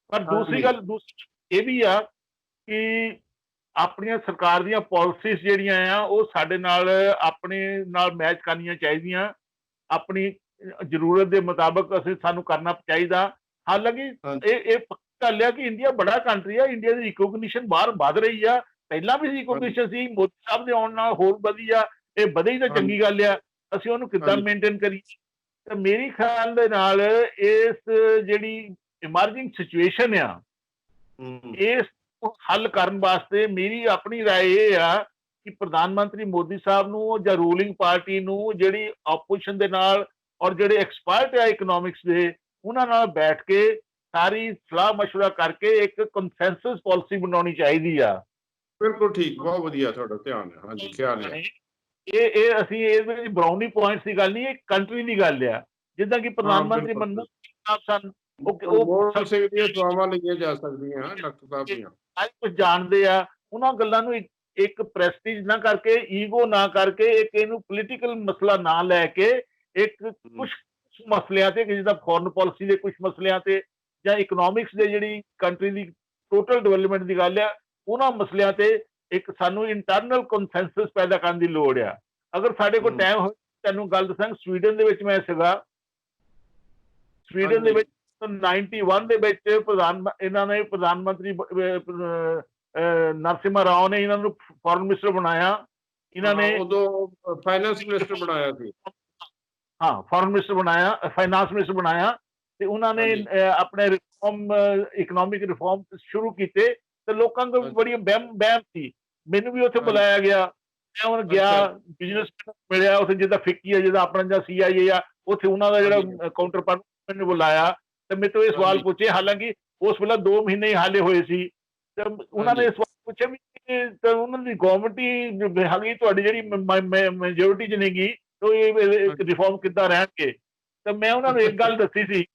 ਪਰ ਦੂਸਰੀ ਗੱਲ ਇਹ ਵੀ ਆ ਕਿ ਆਪਣੀਆਂ ਸਰਕਾਰ ਦੀਆਂ ਪਾਲਿਸੀਜ਼ ਜਿਹੜੀਆਂ ਆ ਉਹ ਸਾਡੇ ਨਾਲ ਆਪਣੇ ਨਾਲ ਮੈਚ ਕਰਨੀਆਂ ਚਾਹੀਦੀਆਂ। ਆਪਣੀ ਜ਼ਰੂਰਤ ਦੇ ਮੁਤਾਬਕ ਸਾਨੂੰ ਕਰਨਾ ਚਾਹੀਦਾ। ਹਾਲਾਂਕਿ ਇਹ ਪੱਕੀ ਗੱਲ ਆ ਕਿ ਇੰਡੀਆ ਬੜਾ ਕੰਟਰੀ ਆ, ਇੰਡੀਆ ਦੀ ਰਿਕੋਗਨੀਸ਼ਨ ਬਾਹਰ ਵੱਧ ਰਹੀ ਆ। ਪਹਿਲਾਂ ਵੀ ਰਿਕੋਗਨੀਸ਼ਨ ਸੀ, ਮੋਦੀ ਸਾਹਿਬ ਦੇ ਆਉਣ ਨਾਲ ਹੋਰ ਵਧੀ ਆ। ਇਹ ਵਧੀ ਤਾਂ ਚੰਗੀ ਗੱਲ ਆ, ਅਸੀਂ ਉਹਨੂੰ ਕਿੱਦਾਂ ਮੇਨਟੇਨ ਕਰੀਏ। ਤਾਂ ਮੇਰੀ ਖਿਆਲ ਦੇ ਨਾਲ ਇਸ ਜਿਹੜੀ ਇਮਰਜਿੰਗ ਸਿਚੁਏਸ਼ਨ ਆ, ਇਸ ਹੱਲ ਕਰਨ ਵਾਸਤੇ ਮੇਰੀ ਆਪਣੀ ਰਾਏ ਇਹ ਆ ਕਿ ਪ੍ਰਧਾਨ ਮੰਤਰੀ ਮੋਦੀ ਸਾਹਿਬ ਨੂੰ ਜਾਂ ਰੂਲਿੰਗ ਪਾਰਟੀ ਨੂੰ ਜਿਹੜੀ ਆਪੋਜੀਸ਼ਨ ਦੇ ਨਾਲ ਔਰ ਜਿਹੜੇ ਐਕਸਪਰਟ ਆ ਇਕਨੋਮਿਕਸ ਦੇ ਉਹਨਾਂ ਨਾਲ ਬੈਠ ਕੇ ਸਾਰੀ ਸਲਾਹ ਮਸ਼ਵਰਾ ਕਰਕੇ ਇੱਕ ਕੰਸੈਂਸਸ ਪਾਲਿਸੀ ਬਣਾਉਣੀ ਚਾਹੀਦੀ ਆ। ਬਿਲਕੁਲ ਠੀਕ, ਬਹੁਤ ਵਧੀਆ ਤੁਹਾਡਾ ਧਿਆਨ ਹੈ। ਹਾਂਜੀ, ਖਿਆਲ ਹੈ। ਇਹ ਅਸੀਂ ਇਹਦੇ ਵਿੱਚ ਬਰਾਉਨੀ ਪੁਆਇੰਟਸ ਦੀ ਗੱਲ ਨਹੀਂ, ਇਹ ਕੰਟਰੀ ਦੀ ਗੱਲ ਆ। ਜਿੱਦਾਂ ਕਿ ਪ੍ਰਧਾਨ ਮੰਤਰੀ ਮਨਮੋਹਨ ਸਿੰਘ ਸਾਹਿਬ ਸਨ, ਉਹ ਸਿੰਘ ਦੀਆਂ ਸੇਵਾਵਾਂ ਲਈਆਂ ਜਾ ਸਕਦੀਆਂ ਡਾਕਟਰ ਸਾਹਿਬ ਦੀਆਂ, ਸਾਰੇ ਕੁਝ ਜਾਣਦੇ ਆ। ਉਹਨਾਂ ਗੱਲਾਂ ਨੂੰ ਇੱਕ ਪ੍ਰੈਸਟੀਜ ਨਾ ਕਰਕੇ, ਈਗੋ ਨਾ ਕਰਕੇ, ਇੱਕ ਇਹਨੂੰ ਪੋਲੀਟੀਕਲ ਮਸਲਾ ਨਾ ਲੈ ਕੇ ਇੱਕ ਕੁਝ ਮਸਲਿਆਂ ਤੇ, ਜਿੱਦਾਂ ਫੋਰਨ ਪਾਲਿਸੀ ਦੇ ਕੁਝ ਮਸਲਿਆਂ ਤੇ ਜਾਂ ਇਕਨੋਮਿਕਸ ਦੇ ਜਿਹੜੀ ਕੰਟਰੀ ਦੀ ਟੋਟਲ ਡਿਵੈਲਪਮੈਂਟ ਦੀ ਗੱਲ ਆ, ਉਹਨਾਂ ਮਸਲਿਆਂ ਤੇ ਇੱਕ ਸਾਨੂੰ ਇੰਟਰਨਲ ਕੰਸੈਂਸਸ ਪੈਦਾ ਕਰਨ ਦੀ ਲੋੜ ਆ। ਅਗਰ ਸਾਡੇ ਕੋਲ ਟਾਈਮ ਹੋਵੇ, ਤੈਨੂੰ ਗੱਲ ਦੱਸਾਂ, ਸਵੀਡਨ ਦੇ ਵਿੱਚ ਮੈਂ ਸੀਗਾ। ਸਵੀਡਨ ਦੇ ਵਿੱਚ 91 ਦੇ ਵਿੱਚ ਇਹਨਾਂ ਨੇ ਪ੍ਰਧਾਨ ਮੰਤਰੀ ਨਰਸਿਮਹਾ ਰਾਓ ਨੇ ਇਹਨਾਂ ਨੂੰ ਫੋਰਨ ਮਿਨਿਸਟਰ ਬਣਾਇਆ। ਇਹਨਾਂ ਨੇ ਉਦੋਂ ਫਾਈਨੈਂਸ ਮਿਨਿਸਟਰ ਬਣਾਇਆ ਸੀ। ਹਾਂ, ਫੋਰਨ ਮਿਨਿਸਟਰ ਬਣਾਇਆ, ਫਾਈਨਾਂਸ ਮਿਨਿਸਟਰ ਬਣਾਇਆ, ਤੇ ਉਹਨਾਂ ਨੇ ਆਪਣੇ ਰਿਫਾਰਮ, ਇਕਨੋਮਿਕ ਰਿਫਾਰਮ ਸ਼ੁਰੂ ਕੀਤੇ। ਤੇ ਲੋਕਾਂ ਨੂੰ ਬੜੀ ਬਹਿਮ ਸੀ। ਮੈਨੂੰ ਵੀ ਉੱਥੇ ਬੁਲਾਇਆ ਗਿਆ, ਮੈਂ ਹੁਣ ਗਿਆ, ਬਿਜ਼ਨਸ ਮਿਲਿਆ ਉੱਥੇ, ਜਿੱਦਾਂ ਫਿੱਕੀ ਆ, ਜਿੱਦਾਂ ਆਪਣਾ ਜਾਂ CIA ਆ, ਉੱਥੇ ਉਹਨਾਂ ਦਾ ਜਿਹੜਾ ਕਾਊਂਟਰ ਪਾਰਟ ਮੈਨੂੰ ਬੁਲਾਇਆ ਤੇ ਮੇਰੇ ਤੋਂ ਇਹ ਸਵਾਲ ਪੁੱਛੇ। ਹਾਲਾਂਕਿ ਉਸ ਵੇਲੇ 2 ਮਹੀਨੇ ਹੀ ਹਾਲੇ ਹੋਏ ਸੀ, ਤੇ ਉਹਨਾਂ ਨੇ ਸਵਾਲ ਪੁੱਛਿਆ ਵੀ ਉਹਨਾਂ ਦੀ ਗਵਰਨਮੈਂਟ ਹੀ ਹੈਗੀ, ਤੁਹਾਡੀ ਜਿਹੜੀ ਮੈਜੋਰਿਟੀ ਚ ਨਹੀਂਗੀ, ਤਾਂ ਇਹ ਰਿਫਾਰਮ ਕਿੱਦਾਂ ਰਹਿਣਗੇ। ਤੇ ਮੈਂ ਉਹਨਾਂ ਨੂੰ ਇੱਕ ਗੱਲ ਦੱਸੀ ਸੀ,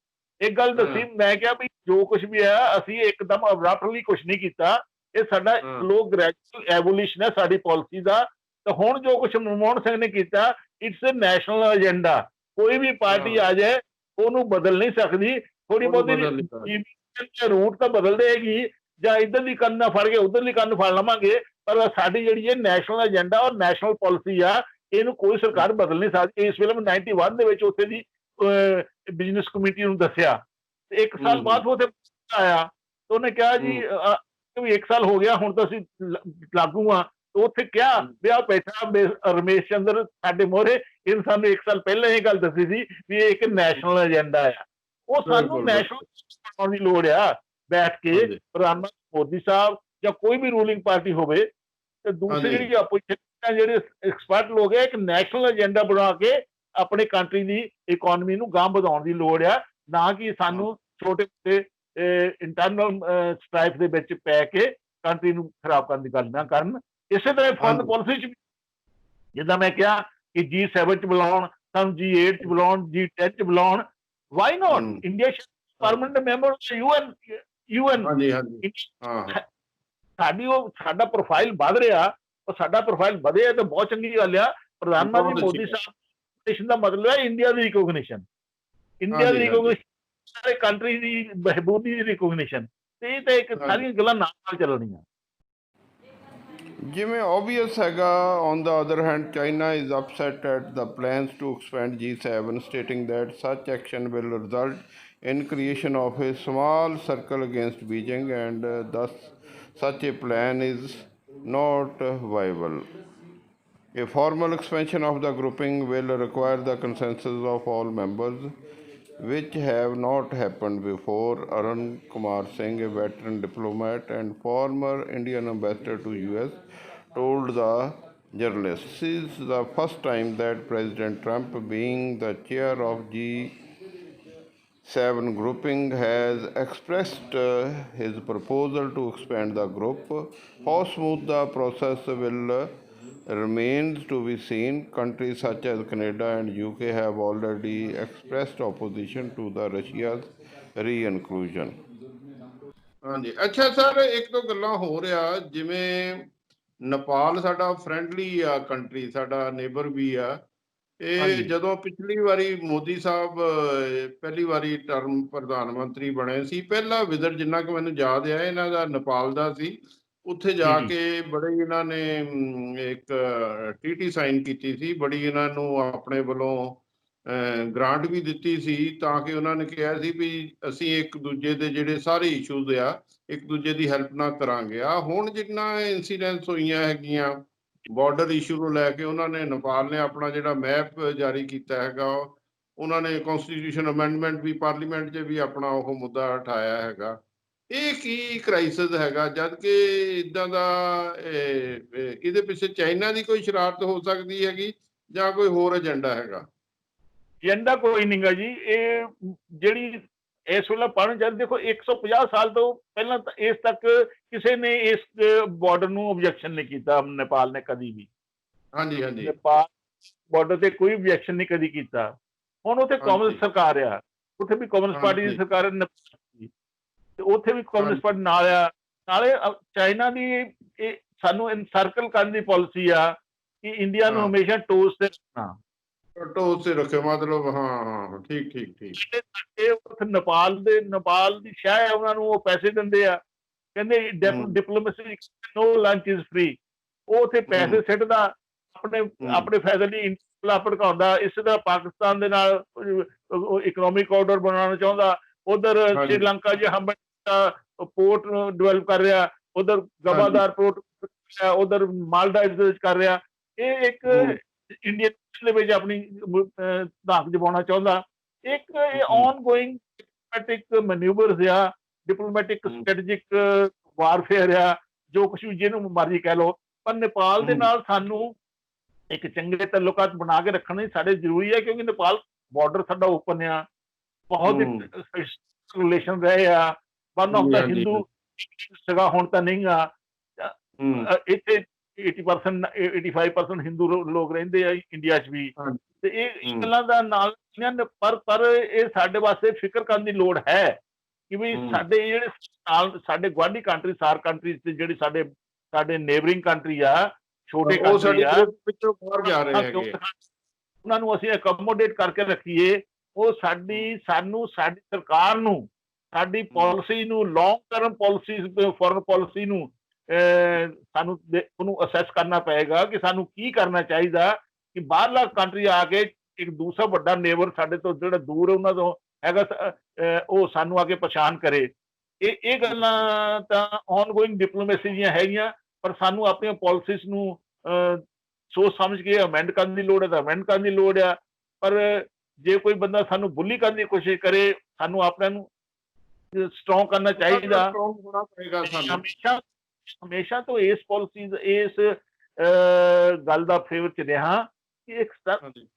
ਮੈਂ ਕਿਹਾ ਵੀ ਜੋ ਕੁਝ ਵੀ ਹੈ, ਅਸੀਂ ਇੱਕਦਮ ਅਬਰਪਟਲੀ ਕੁਝ ਨਹੀਂ ਕੀਤਾ। ਇਹ ਸਾਡਾ ਸਲੋ ਗ੍ਰੈਜੂਅਲ ਐਵੋਲੂਸ਼ਨ ਹੈ ਸਾਡੀ ਪਾਲਿਸੀ ਦਾ। ਤੇ ਹੁਣ ਜੋ ਕੁਝ ਮਨਮੋਹਨ ਸਿੰਘ ਨੇ ਕੀਤਾ, ਇਟਸ ਏ ਨੈਸ਼ਨਲ ਏਜੰਡਾ। ਕੋਈ ਵੀ ਪਾਰਟੀ ਆ ਜਾਏ ਉਹਨੂੰ ਬਦਲ ਨਹੀਂ ਸਕਦੀ। ਥੋੜੀ ਬਹੁਤੀ ਰੂਟ ਤਾਂ ਬਦਲ ਦੇਗੀ, ਜਾਂ ਇੱਧਰ ਦੀ ਕੰਨ ਨਾ ਫੜ ਕੇ ਉੱਧਰਲੀ ਕੰਨ ਫੜ ਲਵਾਂਗੇ, ਪਰ ਸਾਡੀ ਜਿਹੜੀ ਇਹ ਨੈਸ਼ਨਲ ਏਜੰਡਾ ਔਰ ਨੈਸ਼ਨਲ ਪਾਲਿਸੀ ਆ, ਇਹਨੂੰ ਕੋਈ ਸਰਕਾਰ ਬਦਲ ਨਹੀਂ ਸਕਦੀ। ਇਸ ਵੇਲੇ 91 ਦੇ ਵਿੱਚ ਉੱਥੇ ਦੀ ਬਿਜ਼ਨਸ ਕਮੇਟੀ ਨੂੰ ਦੱਸਿਆ, ਤੇ 1 ਸਾਲ ਬਾਅਦ ਉਹ ਆਇਆ, ਤੇ ਉਹਨੇ ਕਿਹਾ ਜੀ ਵੀ 1 ਸਾਲ ਹੋ ਗਿਆ, ਹੁਣ ਤਾਂ ਅਸੀਂ ਲਾਗੂ ਆ। ਉੱਥੇ ਕਿਹਾ ਵੀ ਆ ਬੈਠਾ ਰਮੇਸ਼ ਚੰਦਰ ਸਾਡੇ ਮੋਹਰੇ, ਇਹਨੂੰ ਸਾਨੂੰ 1 ਸਾਲ ਪਹਿਲਾਂ ਇਹ ਗੱਲ ਦੱਸੀ ਸੀ ਵੀ ਇਹ ਇੱਕ ਨੈਸ਼ਨਲ ਏਜੰਡਾ ਆ। ਉਹ ਸਾਨੂੰ ਨੈਸ਼ਨਲ ਬਣਾਉਣ ਦੀ ਲੋੜ ਆ। ਬੈਠ ਕੇ ਪ੍ਰਧਾਨ ਮੰਤਰੀ ਮੋਦੀ ਸਾਹਿਬ ਜਾਂ ਕੋਈ ਵੀ ਰੂਲਿੰਗ ਪਾਰਟੀ ਹੋਵੇ, ਤੇ ਦੂਸਰੀ ਜਿਹੜੀ ਆਪੋਜੀਸ਼ਨ ਜਿਹੜੇ ਐਕਸਪਰਟ ਲੋਕ ਹੈ, ਇੱਕ ਨੈਸ਼ਨਲ ਏਜੰਡਾ ਬਣਾ ਕੇ ਆਪਣੇ ਕੰਟਰੀ ਦੀ ਇਕਨੋਮੀ ਨੂੰ ਗਾਂਹ ਵਧਾਉਣ ਦੀ ਲੋੜ ਆ, ਨਾ ਕਿ ਸਾਨੂੰ ਛੋਟੇ ਛੋਟੇ ਇੰਟਰਨਲ ਸਟ੍ਰਾਈਫ ਦੇ ਵਿੱਚ ਪੈ ਕੇ ਕੰਟਰੀ ਨੂੰ ਖਰਾਬ ਕਰਨ ਦੀ ਗੱਲ ਨਾ ਕਰਨ। ਇਸੇ ਤਰ੍ਹਾਂ ਫੋਰਨ ਪਾਲਿਸੀ ਚ ਜਿੱਦਾਂ ਮੈਂ ਕਿਹਾ ਕਿ G7 ਚ ਬੁਲਾਉਣ, ਸਾਨੂੰ G8 ਚ ਬੁਲਾਉਣ, G10 ਚ ਬੁਲਾਉਣ। Why not? India permanent member UN। ਸਾਡਾ ਪ੍ਰੋਫਾਈਲ ਵੱਧ ਰਿਹਾ, ਔਰ ਸਾਡਾ ਪ੍ਰੋਫਾਈਲ ਵਧਿਆ ਤਾਂ ਬਹੁਤ ਚੰਗੀ ਗੱਲ ਆ। ਪ੍ਰਧਾਨ ਮੰਤਰੀ ਮੋਦੀ ਸਾਹਿਬ ਦਾ ਮਤਲਬ ਹੈ ਇੰਡੀਆ ਦੀ ਰਿਕੋਗਨੀਸ਼ਨ, ਸਾਰੇ ਕੰਟਰੀ ਦੀ ਬਹਿਬੂਦੀ ਦੀ ਰਿਕੋਗਨੀਸ਼ਨ। ਤੇ ਇਹ ਤਾਂ ਇੱਕ ਸਾਰੀਆਂ ਗੱਲਾਂ ਨਾਲ ਚੱਲਣੀਆਂ। ਜਿਵੇਂ obvious ਹੈਗਾ, on the other hand, China is upset at the plans to expand G7, stating that such action will result in creation of a small circle against Beijing, and thus such a plan is not viable. A formal expansion of the grouping will require the consensus of all members, which have not happened before. Arun Kumar Singh, a veteran diplomat and former Indian ambassador to US, told the journalists, "This is the first time that President Trump, being the chair of G7 grouping, has expressed his proposal to expand the group. How smooth the process will remains to be seen. Countries such as Canada and UK have already expressed opposition to the Russia's re-inclusion." ਹਾਂਜੀ, ਅੱਛਾ sir, ਇੱਕ ਦੋ ਗੱਲਾਂ ਹੋ ਰਿਹਾ। ਜਿਵੇਂ ਨੇਪਾਲ ਸਾਡਾ friendly ਆ ਕੰਟਰੀ, ਸਾਡਾ ਨੇਬਰ ਵੀ ਆ। ਇਹ ਜਦੋਂ ਪਿਛਲੀ ਵਾਰੀ ਮੋਦੀ ਸਾਹਿਬ ਪਹਿਲੀ ਵਾਰੀ ਟਰਮ ਪ੍ਰਧਾਨ ਮੰਤਰੀ ਬਣੇ ਸੀ, ਪਹਿਲਾ ਵਿਜ਼ਿਟ ਜਿੰਨਾ ਕਿ ਮੈਨੂੰ ਯਾਦ ਆ ਇਹਨਾਂ ਦਾ ਨੇਪਾਲ ਦਾ ਸੀ। ਉੱਥੇ ਜਾ ਕੇ ਬੜੇ ਇਹਨਾਂ ਨੇ ਇੱਕ TT ਸਾਈਨ ਕੀਤੀ ਸੀ, ਬੜੀ ਇਹਨਾਂ ਨੂੰ ਆਪਣੇ ਵੱਲੋਂ ਗ੍ਰਾਂਟ ਵੀ ਦਿੱਤੀ ਸੀ, ਤਾਂ ਕਿ ਉਹਨਾਂ ਨੇ ਕਿਹਾ ਸੀ ਵੀ ਅਸੀਂ ਇੱਕ ਦੂਜੇ ਦੇ ਜਿਹੜੇ ਸਾਰੇ ਇਸ਼ੂਜ਼ ਆ ਇੱਕ ਦੂਜੇ ਦੀ ਹੈਲਪ ਨਾਲ ਕਰਾਂਗੇ। ਆ ਹੁਣ ਜਿੰਨਾ ਇੰਸੀਡੈਂਟਸ ਹੋਈਆਂ ਹੈਗੀਆਂ ਬਾਰਡਰ ਇਸ਼ੂ ਨੂੰ ਲੈ ਕੇ, ਉਹਨਾਂ ਨੇ ਨੇਪਾਲ ਨੇ ਆਪਣਾ ਜਿਹੜਾ ਮੈਪ ਜਾਰੀ ਕੀਤਾ ਹੈਗਾ, ਉਹਨਾਂ ਨੇ ਕੌਂਸਟੀਟਿਊਸ਼ਨ ਅਮੈਂਡਮੈਂਟ ਵੀ ਪਾਰਲੀਮੈਂਟ 'ਚ ਵੀ ਆਪਣਾ ਉਹ ਮੁੱਦਾ ਉਠਾਇਆ ਹੈਗਾ। ਇਹ ਕੀ ਕ੍ਰਾਈਸਿਸ ਹੈਗਾ, ਜਦ ਕਿ ਇਦਾਂ ਦਾ ਇਹਦੇ ਪਿੱਛੇ ਚਾਈਨਾ ਦੀ ਕੋਈ ਸ਼ਰਾਰਤ ਹੋ ਸਕਦੀ ਹੈਗੀ ਜਾਂ ਕੋਈ ਹੋਰ ਏਜੰਡਾ ਹੈਗਾ? ਏਜੰਡਾ ਕੋਈ ਨਹੀਂਗਾ ਜੀ। ਇਹ ਜਿਹੜੀ ਇਸ ਵੇਲੇ ਪੜ੍ਹਨ ਜਾਂਦੇ, ਦੇਖੋ 150 ਸਾਲ ਤੋਂ ਪਹਿਲਾਂ ਇਸ ਤੱਕ ਕਿਸੇ ਨੇ ਇਸ ਬਾਰਡਰ ਨੂੰ ਆਬਜੈਕਸ਼ਨ ਨਹੀਂ ਕੀਤਾ, ਨੇਪਾਲ ਨੇ ਕਦੀ ਵੀ। ਹਾਂਜੀ ਹਾਂਜੀ ਨੇਪਾਲ ਬਾਰਡਰ ਤੇ ਕੋਈ ਆਬਜੈਕਸ਼ਨ ਨਹੀਂ ਕਦੀ ਕੀਤਾ। ਹੁਣ ਉੱਥੇ ਕਾਂਗਰਸ ਸਰਕਾਰ ਆ, ਉੱਥੇ ਵੀ ਕਾਂਗਰਸ ਪਾਰਟੀ ਦੀ ਸਰਕਾਰ ਹੈ, ਤੇ ਉੱਥੇ ਵੀ ਕਾਂਗਰਸ ਪਾਰਟੀ ਨਾਲ ਆ। ਨਾਲੇ ਚਾਈਨਾ ਦੀ ਇਹ ਸਾਨੂੰ ਇਨਸਰਕਲ ਕਰਨ ਦੀ ਪਾਲਿਸੀ ਆ ਕਿ ਇੰਡੀਆ ਨੂੰ ਹਮੇਸ਼ਾ ਟੋਸ ਤੇ ਰੱਖਣਾ। ਟੋਸ ਤੇ ਰੱਖਿਓ, ਮਤਲਬ ਹਾਂ ਹਾਂ ਠੀਕ ਠੀਕ ਠੀਕ। ਇਹ ਉੱਥੇ ਨੇਪਾਲ ਦੀ ਸ਼ਾਹ ਹੈ, ਉਹਨਾਂ ਨੂੰ ਉਹ ਪੈਸੇ ਦਿੰਦੇ ਆ, ਕਹਿੰਦੇ diplomacy no lunch is free. ਉਹ ਉੱਥੇ ਪੈਸੇ ਸਿੱਟਦਾ, ਆਪਣੇ ਫਾਇਦੇ ਲਈ ਇੰਡੀਆ ਭੜਕਾਉਂਦਾ। ਇਸੇ ਤਰ੍ਹਾਂ ਪਾਕਿਸਤਾਨ ਦੇ ਨਾਲ ਇਕਨੋਮਿਕ ਕਾਰੀਡੋਰ ਬਣਾਉਣਾ ਚਾਹੁੰਦਾ, ਉਧਰ ਸ਼੍ਰੀਲੰਕਾ ਪੋਰਟ ਡਿਵੈਲਪ ਕਰ ਰਿਹਾ, ਉਧਰ ਗਵਾਦਾਰ ਪੋਰਟ, ਉਧਰ ਮਾਲਦਾਈਵ ਕਰ ਰਿਹਾ। ਇਹ ਇੱਕ ਇੰਡੀਅਨ ਦੇ ਵਿੱਚ ਆਪਣੀ ਧਾਕ ਜਮਾਉਣਾ ਚਾਹੁੰਦਾ। ਇੱਕ ਇਹ ਆਨ ਗੋਇੰਗ ਡਿਪਲੋਮੈਟਿਕ ਮੈਨੂਵਰਸ ਆ, ਡਿਪਲੋਮੈਟਿਕ ਸਟ੍ਰੈਟੇਜਿਕ ਵਾਰਫੇਅਰ ਆ, ਜੋ ਕੁਛ ਵੀ ਜਿਹਨੂੰ ਮਰਜ਼ੀ ਕਹਿ ਲਓ। ਪਰ ਨੇਪਾਲ ਦੇ ਨਾਲ ਸਾਨੂੰ ਇੱਕ ਚੰਗੇ ਤਾਲੁਕਾਤ ਬਣਾ ਕੇ ਰੱਖਣੇ ਸਾਡੇ ਜ਼ਰੂਰੀ ਹੈ, ਕਿਉਂਕਿ ਨੇਪਾਲ ਬਾਰਡਰ ਸਾਡਾ ਓਪਨ ਆ, ਬਹੁਤ ਰਿਲੇਸ਼ਨ ਰਹੇ ਆ। ਵਨ ਆਫ ਦਾ ਹਿੰਦੂ ਸੀਗਾ, ਹੁਣ ਤਾਂ ਨਹੀਂ ਆ। ਇੱਥੇ 85% ਹਿੰਦੂ ਲੋਕ ਰਹਿੰਦੇ ਆ ਇੰਡੀਆ 'ਚ ਵੀ। ਤੇ ਇਹ ਗੱਲਾਂ ਦਾ ਨਾਲ ਪਰ ਇਹ ਸਾਡੇ ਵਾਸਤੇ ਫਿਕਰ ਕਰਨ ਦੀ ਲੋੜ ਹੈ ਕਿ ਵੀ ਸਾਡੇ ਜਿਹੜੇ ਨਾਲ ਸਾਡੇ ਗੁਆਂਢੀ ਕੰਟਰੀ, ਸਾਰ ਕੰਟਰੀ ਤੇ ਜਿਹੜੀ ਸਾਡੇ ਨੇਬਰਿੰਗ ਕੰਟਰੀ ਆ, ਛੋਟੇ ਕੰਟਰੀ ਆ, ਉਹਨਾਂ ਨੂੰ ਅਸੀਂ ਅਕੋਮੋਡੇਟ ਕਰਕੇ ਰੱਖੀਏ। ਉਹ ਸਾਡੀ ਸਰਕਾਰ ਨੂੰ, ਸਾਡੀ ਪਾਲਿਸੀ ਨੂੰ, long term policy, foreign policy ਨੂੰ ਸਾਨੂੰ ਉਹਨੂੰ ਅਸੈਸ ਕਰਨਾ ਪਏਗਾ ਕਿ ਸਾਨੂੰ ਕੀ ਕਰਨਾ ਚਾਹੀਦਾ ਕਿ ਬਾਹਰਲਾ ਕੰਟਰੀ ਆ ਕੇ ਇੱਕ ਦੂਸਰਾ ਵੱਡਾ ਨੇਬਰ ਸਾਡੇ ਤੋਂ ਜਿਹੜਾ ਦੂਰ ਉਹਨਾਂ ਤੋਂ ਹੈਗਾ, ਉਹ ਸਾਨੂੰ ਆ ਕੇ ਪਛਾਣ ਕਰੇ। ਇਹ ਗੱਲਾਂ ਤਾਂ ਆਨਗੋਇੰਗ ਡਿਪਲੋਮੇਸੀ ਦੀਆਂ ਹੈਗੀਆਂ, ਪਰ ਸਾਨੂੰ ਆਪਣੀਆਂ ਪਾਲਿਸੀਜ਼ ਨੂੰ ਸੋਚ ਸਮਝ ਕੇ ਅਮੈਂਡ ਕਰਨ ਦੀ ਲੋੜ ਹੈ ਤਾਂ ਅਮੈਂਡ ਕਰਨ ਦੀ ਲੋੜ ਆ। ਪਰ ਜੇ ਕੋਈ ਬੰਦਾ ਸਾਨੂੰ ਬੁੱਲੀ ਕਰਨ ਦੀ ਕੋਸ਼ਿਸ਼ ਕਰੇ, ਸਾਨੂੰ ਆਪਣਿਆਂ ਨੂੰ ਸਟਰੋਂਗ ਕਰਨਾ ਚਾਹੀਦਾ। ਹਮੇਸ਼ਾ ਤੋਂ ਇਸ ਪਾਲਿਸੀਜ਼, ਇਸ ਗੱਲ ਦਾ ਫੇਵਰ 'ਚ ਰਿਹਾ ਕਿ ਇੱਕ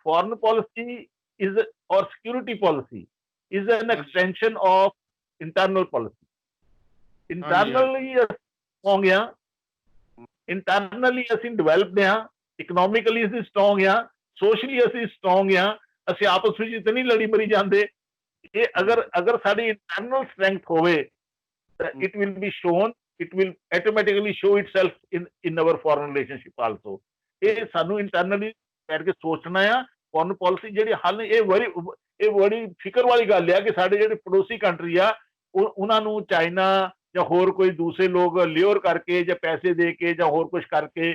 ਫੋਰਨ ਪਾਲਿਸੀ ਇਜ਼ ਔਰ security policy is an extension of internal policy. Internally strong ਆ, ਇੰਟਰਨਲੀ ਅਸੀਂ ਡਿਵੈਲਪਡ ਆ, ਇਕਨੋਮਿਕਲੀ ਅਸੀਂ ਸਟਰੋਂਗ ਆ, ਸੋਸ਼ਲੀ ਅਸੀਂ ਸਟਰੋਂਗ ਆ। ਅਸੀਂ ਆਪਸ ਵਿੱਚ ਤਾਂ ਨਹੀਂ ਲੜੀ ਮਰੀ ਜਾਂਦੇ। ਇਹ ਅਗਰ ਸਾਡੀ ਇੰਟਰਨਲ ਸਟਰੈਂਥ ਹੋਵੇ ਤਾਂ it will be shown, it will automatically show itself in our foreign relationship also। ਇਹ ਸਾਨੂੰ ਇੰਟਰਨਲੀ ਬੈਠ ਕੇ ਸੋਚਣਾ ਆ। ਫੋਰਨ ਪਾਲਿਸੀ ਜਿਹੜੀ ਹੱਲ, ਇਹ ਬੜੀ ਫਿਕਰ ਵਾਲੀ ਗੱਲ ਆ ਕਿ ਸਾਡੇ ਜਿਹੜੇ ਪੜੋਸੀ ਕੰਟਰੀ ਆ, ਉਹਨਾਂ ਨੂੰ ਚਾਈਨਾ ਜਾਂ ਹੋਰ ਕੋਈ ਦੂਸਰੇ ਲੋਕ ਲਿਓਰ ਕਰਕੇ ਜਾਂ ਪੈਸੇ ਦੇ ਕੇ ਜਾਂ ਹੋਰ ਕੁਝ ਕਰਕੇ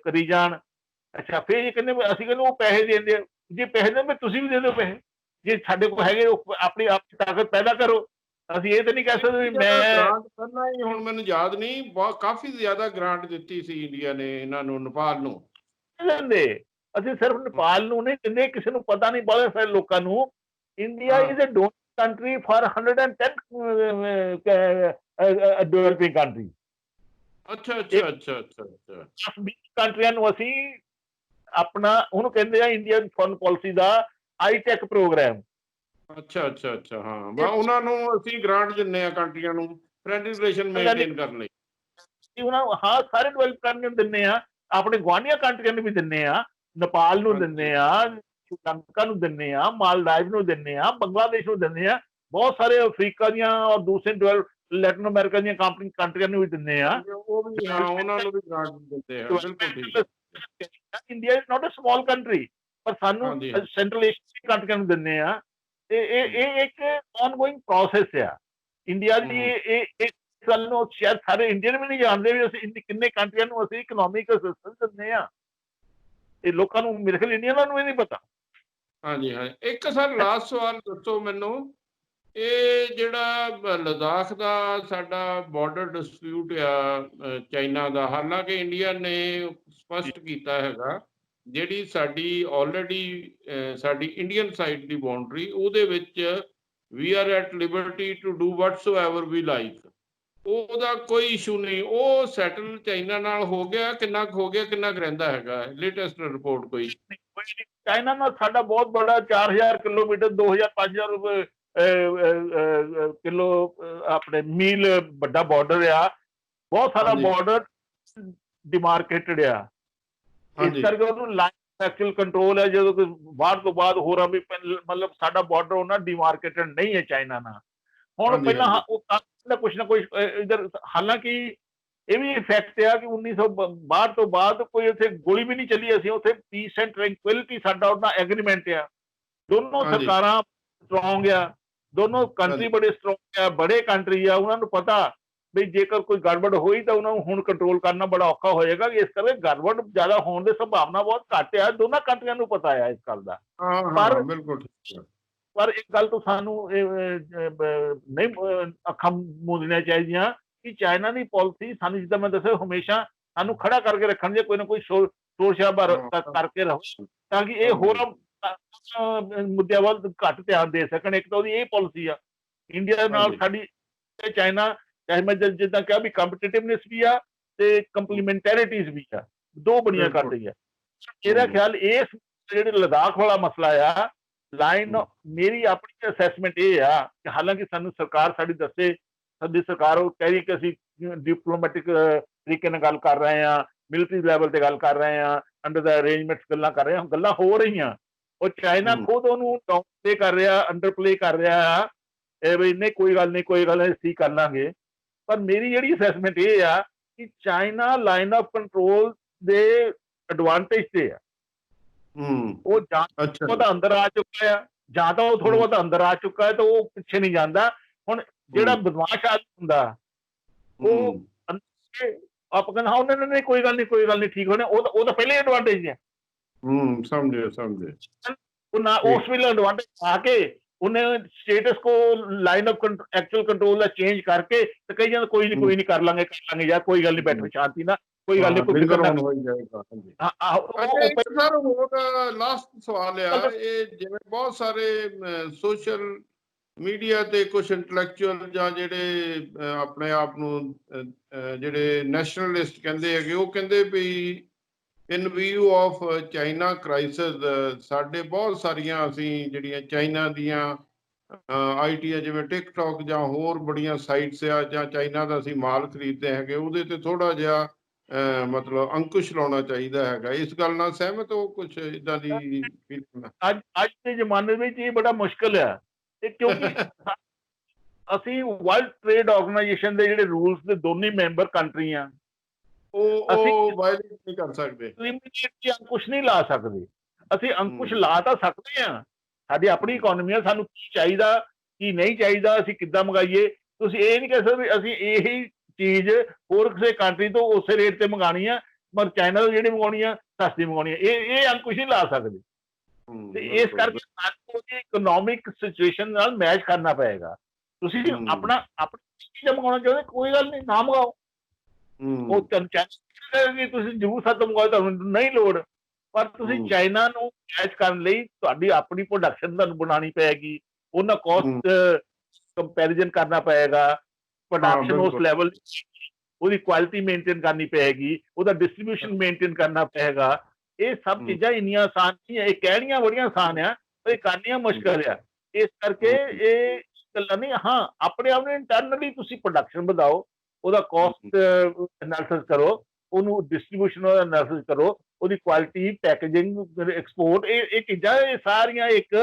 ਕਰੀ ਜਾਣ। ਅੱਛਾ, ਫਿਰ ਇਹ ਕਹਿੰਦੇ ਅਸੀਂ ਕਹਿੰਦੇ ਉਹ ਪੈਸੇ ਦਿੰਦੇ ਆ। ਜੇ ਪੈਸੇ ਦਿੰਦੇ ਤੁਸੀਂ ਵੀ ਦੇ ਦਿਓ ਪੈਸੇ, ਜੇ ਸਾਡੇ ਕੋਲ ਹੈਗੇ ਆਪਣੀ ਤਾਕਤ ਪੈਦਾ ਕਰੋ। ਅਸੀਂ ਇਹ ਤਾਂ ਨਹੀਂ ਕਹਿ ਸਕਦੇ ਮੈਂ ਪਹਿਲਾਂ ਹੀ, ਹੁਣ ਮੈਨੂੰ ਯਾਦ ਨਹੀਂ, ਕਾਫੀ ਜ਼ਿਆਦਾ ਗ੍ਰਾਂਟ ਦਿੱਤੀ ਸੀ ਇੰਡੀਆ ਨੇ ਇਹਨਾਂ ਨੂੰ, ਨੇਪਾਲ ਨੂੰ। ਦਿੰਦੇ ਅਸੀਂ ਸਿਰਫ ਨੇਪਾਲ ਨੂੰ ਨਹੀਂ ਦਿੰਦੇ, ਕਿਸੇ ਨੂੰ ਪਤਾ ਨਹੀਂ, ਬਹੁਤ ਸਾਰੇ ਲੋਕਾਂ ਨੂੰ। India is a donor country for 110 developing country. ਅੱਛਾ ਅੱਛਾ ਅੱਛਾ ਅੱਛਾ ਅੱਛਾ। 20 ਕੰਟਰੀਆਂ ਨੂੰ ਅਸੀਂ ਆਪਣਾ, ਉਹਨੂੰ ਕਹਿੰਦੇ ਆ ਇੰਡੀਅਨ ਫੋਰਨ ਪਾਲਿਸੀ ਦਾ ਆਈਟੈਕ ਪ੍ਰੋਗਰਾਮ। ਅੱਛਾ ਅੱਛਾ ਅੱਛਾ। ਹਾਂ, ਉਹਨਾਂ ਨੂੰ ਅਸੀਂ ਗ੍ਰਾਂਟ ਦਿੰਦੇ ਆ ਕੰਟਰੀਆਂ ਨੂੰ ਫਰੈਂਡਲੀ ਰਿਲੇਸ਼ਨ ਮੇਨਟੇਨ ਕਰਨ ਲਈ। ਉਹਨਾਂ ਨੂੰ ਹਾਂ ਸਾਰੇ ਡਿਵੈਲਪ ਕਰਨ ਨੂੰ ਦਿੰਦੇ ਆ, ਆਪਣੇ ਗੁਆਂਢੀਆਂ ਕੰਟਰੀਆਂ ਨੂੰ ਵੀ ਦਿੰਦੇ ਆ, ਨੇਪਾਲ ਨੂੰ ਦਿੰਦੇ ਆ, ਸ਼੍ਰੀਲੰਕਾ ਨੂੰ ਦਿੰਦੇ ਆ, ਮਾਲਦਾਈਵ ਨੂੰ ਦਿੰਦੇ ਆ, ਬੰਗਲਾਦੇਸ਼ ਨੂੰ ਦਿੰਦੇ ਆ, ਬਹੁਤ ਸਾਰੇ ਅਫਰੀਕਾ ਦੀਆਂ ਔਰ ਦੂਸਰੇ ਲੈਟਿਨ ਅਮਰੀਕਾ ਦੀਆਂ ਕੰਟਰੀਆਂ ਨੂੰ ਵੀ ਦਿੰਦੇ ਆ। ਉਹ ਵੀ ਉਹਨਾਂ ਨੂੰ ਵੀ ਗ੍ਰਾਂਟ ਦਿੰਦੇ ਆ। ਬਿਲਕੁਲ ਠੀਕ। India is not a small country, ਪਰ ਸਾਨੂੰ ਸੈਂਟਰਲ ਏਸ਼ੀਅਨ ਕੰਟਰੀਆਂ ਨੂੰ ਦਿੰਦੇ ਆ। ਇਹ ਇੱਕ ਆਨਗੋਇੰਗ ਪ੍ਰੋਸੈਸ ਆ ਇੰਡੀਆ ਦੀ। ਇਹ ਗੱਲ ਨੂੰ ਸ਼ਾਇਦ ਸਾਰੇ ਇੰਡੀਅਨ ਵੀ ਨਹੀਂ ਜਾਣਦੇ ਵੀ ਅਸੀਂ ਕਿੰਨੇ ਕੰਟਰੀਆਂ ਨੂੰ ਅਸੀਂ ਇਕਨੋਮਿਕ ਅਸਿਸਟੈਂਸ ਦਿੰਦੇ ਆ। ਇਹ ਲੋਕਾਂ ਨੂੰ, ਮੇਰੇ ਖਿਆਲ ਇੰਡੀਅਨਾਂ ਨੂੰ ਇਹ ਨਹੀਂ ਪਤਾ। ਹਾਂਜੀ ਹਾਂਜੀ। ਇੱਕ ਸਰ ਲਾਸਟ ਸਵਾਲ ਦੱਸੋ ਮੈਨੂੰ, ਇਹ ਜਿਹੜਾ ਲਦਾਖ ਦਾ ਸਾਡਾ ਬਾਰਡਰ ਡਿਸਪਿਊਟ ਆ ਚਾਈਨਾ ਦਾ, ਹਾਲਾਂਕਿ ਇੰਡੀਆ ਨੇ ਸਪਸ਼ਟ ਕੀਤਾ ਹੈਗਾ ਜਿਹੜੀ ਸਾਡੀ ਆਲਰੇਡੀ ਸਾਡੀ ਇੰਡੀਅਨ ਸਾਈਡ ਦੀ ਬਾਉਂਡਰੀ, ਉਹਦੇ ਵਿੱਚ we are at liberty to do whatsoever we like, ਉਹਦਾ ਕੋਈ ਇਸ਼ੂ ਨਹੀਂ। ਉਹ ਸੈਟਲ ਚਾਈਨਾ ਨਾਲ ਹੋ ਗਿਆ, ਕਿੰਨਾ ਕੁ ਹੋ ਗਿਆ, ਕਿੰਨਾ ਕੁ ਰਹਿੰਦਾ ਹੈਗਾ ਲੇਟੈਸਟ ਰਿਪੋਰਟ ਕੋਈ? ਚਾਈਨਾ ਨਾਲ ਸਾਡਾ ਬਹੁਤ ਬੜਾ 4000 ਕਿਲੋਮੀਟਰ 2000-5000 ਕਿਲੋ ਆਪਣੇ ਮੀਲ ਵੱਡਾ ਬਾਰਡਰ ਆ, ਬਹੁਤ ਸਾਰਾ ਹਾਂਜੀ ਬਾਰਡਰ ਡਿਮਾਰਕੇਟਡ ਆ। ਇਸ ਹਾਂਜੀ ਕਰਕੇ ਉਹਨੂੰ ਲਾਈਨ ਐਕਚੁਅਲ ਕੰਟਰੋਲ ਹੈ, ਜਦੋਂ ਕੋਈ ਬਾਹਰ ਤੋਂ ਬਾਅਦ ਹੋਰ ਵੀ ਮਤਲਬ ਸਾਡਾ ਬਾਰਡਰ ਉਹਨਾਂ ਡਿਮਾਰਕੇਟਡ ਨਹੀਂ ਹੈ ਚਾਈਨਾ ਨਾਲ। ਹੁਣ ਹਾਂਜੀ ਪਹਿਲਾਂ ਹਾਂਜੀ ਉਹ ਕੁਛ ਨਾ ਕੁਛ ਇਧਰ, ਹਾਲਾਂਕਿ ਇਹ ਵੀ ਫੈਕਟ ਆ ਕਿ 1962 ਤੋਂ ਬਾਅਦ ਕੋਈ ਉੱਥੇ ਗੋਲੀ ਵੀ ਨਹੀਂ ਚੱਲੀ। ਅਸੀਂ ਉੱਥੇ ਪੀਸ ਐਂਡ ਟ੍ਰੈਂਕੁਇਲਿਟੀ ਸਾਡਾ ਉਹਨਾਂ ਐਗਰੀਮੈਂਟ ਆ। ਦੋਨੋਂ ਹਾਂਜੀ ਸਰਕਾਰਾਂ ਸਟਰੋਂਗ ਆ, ਦੋਨੋਂ ਕੰਟਰੀ ਹਾਂਜੀ ਬੜੇ ਸਟਰੋਂਗ ਆ, ਬੜੇ ਕੰਟਰੀ ਆ। ਉਹਨਾਂ ਨੂੰ ਪਤਾ ਵੀ ਜੇਕਰ ਕੋਈ ਗੜਬੜ ਹੋਈ ਤਾਂ ਉਹਨਾਂ ਨੂੰ ਹੁਣ ਕੰਟਰੋਲ ਕਰਨਾ ਬੜਾ ਔਖਾ ਹੋਏਗਾ। ਇਸ ਕਰਕੇ ਗੜਬੜ ਜ਼ਿਆਦਾ ਹੋਣ ਦੀ ਸੰਭਾਵਨਾ ਬਹੁਤ ਘੱਟ ਆ। ਦੋਨਾਂ ਕੰਟਰੀਆਂ ਨੂੰ ਪਤਾ ਆ ਇਸ ਗੱਲ ਦਾ। ਹਾਂ ਪਰ ਹਾਂ ਬਿਲਕੁਲ ਠੀਕ ਹੈ। ਪਰ ਇੱਕ ਗੱਲ ਤੋਂ ਸਾਨੂੰ ਨਹੀਂ ਅੱਖਾਂ ਮੂੰਦਣੀਆਂ ਚਾਹੀਦੀਆਂ ਕਿ ਚਾਈਨਾ ਦੀ ਪਾਲਿਸੀ ਸਾਨੂੰ, ਜਿੱਦਾਂ ਮੈਂ ਦੱਸਿਆ, ਹਮੇਸ਼ਾ ਸਾਨੂੰ ਖੜਾ ਕਰਕੇ ਰੱਖਣ ਜੇ ਕੋਈ ਨਾ ਕੋਈ ਸ਼ੋਰ ਸ਼ਰਾਬਾ ਕਰਕੇ ਰਹੋ, ਤਾਂ ਕਿ ਇਹ ਹੋਰ ਮੁੱਦਿਆਂ ਵੱਲ ਘੱਟ ਧਿਆਨ ਦੇ ਸਕਣ। ਇੱਕ ਤਾਂ ਉਹਦੀ ਇਹ ਪਾਲਿਸੀ ਆ। ਇੰਡੀਆ ਨਾਲ ਸਾਡੀ ਚਾਈਨਾ, ਚਾਹੇ ਮੈਂ ਜਿੱਦਾਂ ਕਿਹਾ ਵੀ ਕੰਪੀਟੀਟਿਵਨੈਸ ਵੀ ਆ ਤੇ ਕੰਪਲੀਮੈਂਟੈਰਿਟੀਜ਼ ਵੀ ਆ, ਦੋ ਬੜੀਆਂ ਕਰ ਰਹੀ ਆ। ਮੇਰਾ ਖਿਆਲ ਇਸ ਜਿਹੜੇ ਲਦਾਖ ਵਾਲਾ ਮਸਲਾ ਆ, ਲਾਈਨ ਮੇਰੀ ਆਪਣੀ ਅਸੈਸਮੈਂਟ ਇਹ ਆ ਕਿ ਹਾਲਾਂਕਿ ਸਾਨੂੰ ਸਰਕਾਰ ਸਾਡੀ ਦੱਸੇ, ਸਾਡੀ ਸਰਕਾਰ ਉਹ ਕਹਿ ਰਹੀ ਕਿ ਅਸੀਂ ਡਿਪਲੋਮੈਟਿਕ ਤਰੀਕੇ ਨਾਲ ਗੱਲ ਕਰ ਰਹੇ ਹਾਂ, ਮਿਲਟਰੀ ਲੈਵਲ ਤੇ ਗੱਲ ਕਰ ਰਹੇ ਹਾਂ, ਅੰਡਰ ਦਾ ਅਰੇਂਜਮੈਂਟਸ ਗੱਲਾਂ ਕਰ ਰਹੇ ਹਾਂ, ਗੱਲਾਂ ਹੋ ਰਹੀਆਂ। ਉਹ ਚਾਈਨਾ ਖੁਦ ਉਹਨੂੰ ਡਾਊਨ ਪਲੇ ਕਰ ਰਿਹਾ, ਅੰਡਰ ਪਲੇ ਕਰ ਰਿਹਾ ਆ, ਇਹ ਵੀ ਨਹੀਂ ਕੋਈ ਗੱਲ ਨਹੀਂ, ਕੋਈ ਗੱਲ ਨਹੀਂ, ਅਸੀਂ ਕਰ ਲਾਂਗੇ। ਪਰ ਮੇਰੀ ਜਿਹੜੀ ਅਸੈਸਮੈਂਟ ਇਹ ਆ ਕਿ ਚਾਈਨਾ ਲਾਈਨ ਆਫ ਕੰਟਰੋਲ ਦੇ ਐਡਵਾਂਟੇਜ ਤੇ ਆ। ਉਹ ਜਾਂ ਉਹਦਾ ਅੰਦਰ ਆ ਚੁੱਕਾ ਆ, ਜਾਂ ਤਾਂ ਉਹ ਥੋੜਾ ਬਹੁਤਾ ਅੰਦਰ ਆ ਚੁੱਕਾ ਹੈ, ਤਾਂ ਉਹ ਪਿੱਛੇ ਨਹੀਂ ਜਾਂਦਾ। ਹੁਣ ਜਿਹੜਾ ਬਦਮਾਸ਼ ਆਦਮੀ ਹੁੰਦਾ ਉਹ ਆਪਾਂ ਕਹਿੰਦਾ ਉਹਨਾਂ ਨੇ ਕੋਈ ਗੱਲ ਨਹੀਂ, ਕੋਈ ਗੱਲ ਨਹੀਂ, ਠੀਕ ਹੋਣਾ, ਉਹ ਤਾਂ ਪਹਿਲੇ ਐਡਵਾਂਟੇਜ ਹੈ। ਸਮਝੇ ਸਮਝੇ। ਉਹ ਨਾ ਉਸ ਵੇਲੇ ਐਡਵਾਂਟੇਜ ਆ ਕੇ ਉਹਨੇ ਸਟੇਟਸ ਕੋ line of actual control the change ਕਰਕੇ ਤੇ ਕਹੀ ਜਾਂਦਾ ਕੋਈ ਨਹੀਂ ਕਰ ਲਾਂਗੇ ਯਾਰ, ਕੋਈ ਗੱਲ ਨਹੀਂ, ਬੈਠੋ ਸ਼ਾਂਤੀ ਨਾਲ, ਕੋਈ ਗੱਲ ਨਹੀਂ, ਕੋਈ ਫਿਕਰ ਨਾ ਕਰੋ। ਸਰ ਹੋਰ ਲਾਸਟ ਸਵਾਲ ਆ, ਇਹ ਜਿਵੇਂ ਬਹੁਤ ਸਾਰੇ ਸੋਸ਼ਲ ਮੀਡੀਆ ਤੇ ਕੁਝ ਇੰਟੈਲੈਕਚੁਅਲ ਜਾਂ ਜਿਹੜੇ ਆਪਣੇ ਆਪ ਨੂੰ ਜਿਹੜੇ ਨੈਸ਼ਨਲਿਸਟ ਕਹਿੰਦੇ ਹੈਗੇ, ਉਹ ਕਹਿੰਦੇ ਵੀ ਇਨ ਵਿਊ ਆਫ ਚਾਈਨਾ ਕ੍ਰਾਈਸਿਸ ਸਾਡੇ ਬਹੁਤ ਸਾਰੀਆਂ ਅਸੀਂ ਜਿਹੜੀਆਂ ਚਾਈਨਾ ਦੀਆਂ ਆਈਟੀ ਆ, ਜਿਵੇਂ ਟਿਕਟੌਕ ਜਾਂ ਹੋਰ ਬੜੀਆਂ ਸਾਈਟਸ ਆ, ਜਾਂ ਚਾਈਨਾ ਦਾ ਅਸੀਂ ਮਾਲ ਖਰੀਦਦੇ ਹੈਗੇ, ਉਹਦੇ ਤੇ ਥੋੜਾ ਜਿਹਾ ਮਤਲਬ ਅੰਕੁਸ਼ ਲਾਉਣਾ ਚਾਹੀਦਾ ਹੈਗਾ। ਇਸ ਗੱਲ ਨਾਲ ਸਹਿਮਤ ਹੋ? ਕੁਝ ਇਦਾਂ ਦੀ ਅੱਜ ਦੇ ਜ਼ਮਾਨੇ ਵਿੱਚ ਇਹ ਬੜਾ ਮੁਸ਼ਕਿਲ ਆ, ਕਿਉਂਕਿ ਅਸੀਂ ਵਰਲਡ ਟ੍ਰੇਡ ਆਰਗੇਨਾਈਜੇਸ਼ਨ ਦੇ ਜਿਹੜੇ ਰੂਲਸ ਦੇ ਦੋਨੇ ਮੈਂਬਰ ਕੰਟਰੀ ਆ, ਉਹ ਵਾਇਲੇਟ ਨਹੀਂ ਕਰ ਸਕਦੇ, ਅੰਕੁਸ਼ ਨਹੀਂ ਲਾ ਸਕਦੇ। ਅਸੀਂ ਅੰਕੁਸ਼ ਲਾ ਤਾਂ ਸਕਦੇ ਹਾਂ, ਸਾਡੀ ਆਪਣੀ ਇਕਨੋਮੀ ਆ, ਸਾਨੂੰ ਕੀ ਚਾਹੀਦਾ ਕੀ ਨਹੀਂ ਚਾਹੀਦਾ, ਅਸੀਂ ਕਿੱਦਾਂ ਮੰਗਾਈਏ। ਤੁਸੀਂ ਇਹ ਨਹੀਂ ਕਹਿ ਸਕਦੇ ਵੀ ਅਸੀਂ ਇਹੀ ਚੀਜ਼ ਹੋਰ ਕਿਸੇ ਕੰਟਰੀ ਤੋਂ ਉਸੇ ਰੇਟ ਤੇ ਮੰਗਾਣੀ ਆ, ਪਰ ਚਾਈਨਾ ਤੋਂ ਜਿਹੜੀ ਮੰਗਾਉਣੀ ਆ ਸਸਤੀ ਮੰਗਾਉਣੀ ਆ, ਇਹ ਅੰਕੁਸ਼ ਨਹੀਂ ਲਾ ਸਕਦੇ। ਤੇ ਇਸ ਕਰਕੇ ਸਾਨੂੰ ਇਕਨੋਮਿਕ ਸਿਚੁਏਸ਼ਨ ਨਾਲ ਮੈਚ ਕਰਨਾ ਪਏਗਾ। ਤੁਸੀਂ ਆਪਣੀ ਚੀਜ਼ਾਂ ਮੰਗਾਉਣਾ ਚਾਹੁੰਦੇ, ਕੋਈ ਗੱਲ ਨਹੀਂ, ਨਾ ਮੰਗਾਓ। ਉਹ ਤੁਸੀਂ ਜ਼ਰੂਰ ਸਾਤੋਂ ਮੰਗਾਓ, ਤੁਹਾਨੂੰ ਨਹੀਂ ਲੋੜ, ਪਰ ਤੁਸੀਂ ਚਾਈਨਾ ਨੂੰ ਮੈਚ ਕਰਨ ਲਈ ਤੁਹਾਡੀ ਆਪਣੀ ਪ੍ਰੋਡਕਸ਼ਨ ਤੁਹਾਨੂੰ ਬਣਾਉਣੀ ਪਏਗੀ, ਉਹਨਾਂ ਕੋਸਟ ਕੰਪੈਰੀਜ਼ਨ ਕਰਨਾ ਪਏਗਾ, ਪ੍ਰੋਡਕਸ਼ਨ ਉਸ ਲੈਵਲ, ਉਹਦੀ ਕੁਆਲਿਟੀ ਮੇਨਟੇਨ ਕਰਨੀ ਪਏਗੀ, ਉਹਦਾ ਡਿਸਟ੍ਰੀਬਿਊਸ਼ਨ ਮੇਨਟੇਨ ਕਰਨਾ ਪਏਗਾ। ਇਹ ਸਭ ਚੀਜ਼ਾਂ ਇੰਨੀਆਂ ਆਸਾਨ ਨਹੀਂ ਹੈ, ਇਹ ਕਹਿਣੀਆਂ ਬੜੀਆਂ ਆਸਾਨ ਆ, ਪਰ ਇਹ ਕਰਨੀਆਂ ਮੁਸ਼ਕਲ ਆ। ਇਸ ਕਰਕੇ ਇਹ ਗੱਲਾਂ ਨਹੀਂ। ਹਾਂ, ਆਪਣੇ ਆਪ ਨੂੰ ਇੰਟਰਨਲੀ ਤੁਸੀਂ ਪ੍ਰੋਡਕਸ਼ਨ ਵਧਾਓ, ਉਹਦਾ ਕੋਸਟ ਐਨਾਲਿਸਿਸ ਕਰੋ, ਉਹਨੂੰ ਡਿਸਟ੍ਰੀਬਿਊਸ਼ਨ ਦਾ ਐਨਾਲਿਸਿਸ ਕਰੋ, ਉਹਦੀ ਕੁਆਲਿਟੀ, ਪੈਕੇਜਿੰਗ, ਐਕਸਪੋਰਟ, ਇਹ ਚੀਜ਼ਾਂ ਇਹ ਸਾਰੀਆਂ ਇੱਕ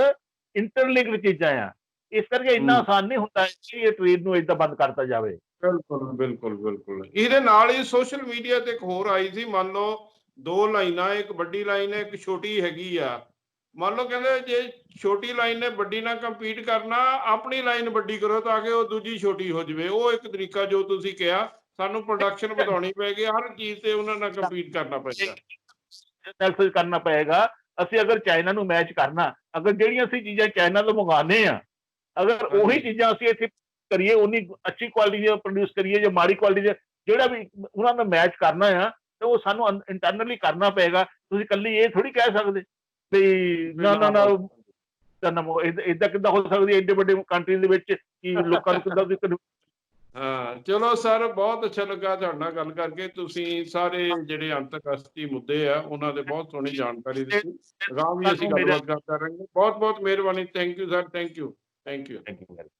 ਇੰਟਰਲਿੰਕਡ ਚੀਜ਼ਾਂ ਆ। ਇਸ ਕਰਕੇ ਇੰਨਾ ਆਸਾਨ ਨਹੀਂ ਹੁੰਦਾ ਕਿ ਇਹ ਟ੍ਰੇਡ ਨੂੰ ਏਦਾਂ ਬੰਦ ਕਰਤਾ ਜਾਵੇ। ਬਿਲਕੁਲ ਬਿਲਕੁਲ ਬਿਲਕੁਲ। ਇਹਦੇ ਨਾਲ ਹੀ ਸੋਸ਼ਲ ਮੀਡੀਆ ਤੇ ਇੱਕ ਹੋਰ ਆਈ ਸੀ, ਮੰਨ ਲਓ ਦੋ ਲਾਈਨਾਂ, ਇੱਕ ਵੱਡੀ ਲਾਈਨ ਹੈ, ਇੱਕ ਛੋਟੀ ਹੈਗੀ ਆ। ਮੰਨ ਲਓ ਕਹਿੰਦੇ ਜੇ ਛੋਟੀ ਲਾਈਨ ਨੇ ਵੱਡੀ ਨਾਲ ਕੰਪੀਟ ਕਰਨਾ, ਆਪਣੀ ਲਾਈਨ ਵੱਡੀ ਕਰੋ ਤਾਂ ਕਿ ਉਹ ਦੂਜੀ ਛੋਟੀ ਹੋ ਜਾਵੇ। ਉਹ ਇੱਕ ਤਰੀਕਾ ਜੋ ਤੁਸੀਂ ਕਿਹਾ, ਸਾਨੂੰ ਪ੍ਰੋਡਕਸ਼ਨ ਵਧਾਉਣੀ ਪਏਗੀ, ਹਰ ਚੀਜ਼ ਤੇ ਉਹਨਾਂ ਨਾਲ ਕੰਪੀਟ ਕਰਨਾ ਪਏਗਾ, ਐਨਾਲਿਸਿਸ ਕਰਨਾ ਪਏਗਾ। ਅਸੀਂ ਅਗਰ ਚਾਈਨਾ ਨੂੰ ਮੈਚ ਕਰਨਾ, ਅਗਰ ਜਿਹੜੀਆਂ ਅਸੀਂ ਚੀਜ਼ਾਂ ਚਾਈਨਾ ਤੋਂ ਮੰਗਵਾਉਂਦੇ ਆ, ਅਗਰ ਉਹੀ ਚੀਜ਼ਾਂ ਅਸੀਂ ਇੱਥੇ ਕਰੀਏ, ਉਨੀ ਅੱਛੀ ਕੁਆਲਿਟੀ ਦੇ ਪ੍ਰੋਡਿਊਸ ਕਰੀਏ ਜਾਂ ਮਾੜੀ ਕੁਆਲਿਟੀ ਦੇ, ਜਿਹੜਾ ਵੀ ਉਹਨਾਂ ਨਾਲ ਮੈਚ ਕਰਨਾ ਆ, ਤੇ ਉਹ ਸਾਨੂੰ ਇੰਟਰਨਲੀ ਕਰਨਾ ਪਏਗਾ। ਤੁਸੀਂ ਇਕੱਲੀ ਇਹ ਥੋੜੀ ਕਹਿ ਸਕਦੇ ਵੀ ਨਾ ਤਾਂ ਇਦਾਂ ਕਿੱਦਾਂ ਹੋ ਸਕਦੀ ਹੈ ਏਡੇ ਵੱਡੇ ਕੰਟਰੀ ਦੇ ਵਿੱਚ ਕਿ ਲੋਕਾਂ ਨੂੰ ਕਿੱਦਾਂ ਹਾਂ ਚਲੋ ਸਰ, ਬਹੁਤ ਅੱਛਾ ਲੱਗਾ ਤੁਹਾਡੇ ਨਾਲ ਗੱਲ ਕਰਕੇ। ਤੁਸੀਂ ਸਾਰੇ ਜਿਹੜੇ ਅੰਤਰਰਾਸ਼ਟਰੀ ਮੁੱਦੇ ਆ ਉਹਨਾਂ ਦੇ ਬਹੁਤ ਸੋਹਣੀ ਜਾਣਕਾਰੀ ਦਿੱਤੀ। ਅਗਾਂਹ ਵੀ ਅਸੀਂ ਗੱਲਬਾਤ ਕਰਦੇ ਰਹਾਂਗੇ। ਬਹੁਤ ਬਹੁਤ ਮਿਹਰਬਾਨੀ। Thank you sir, thank you. Thank you very much.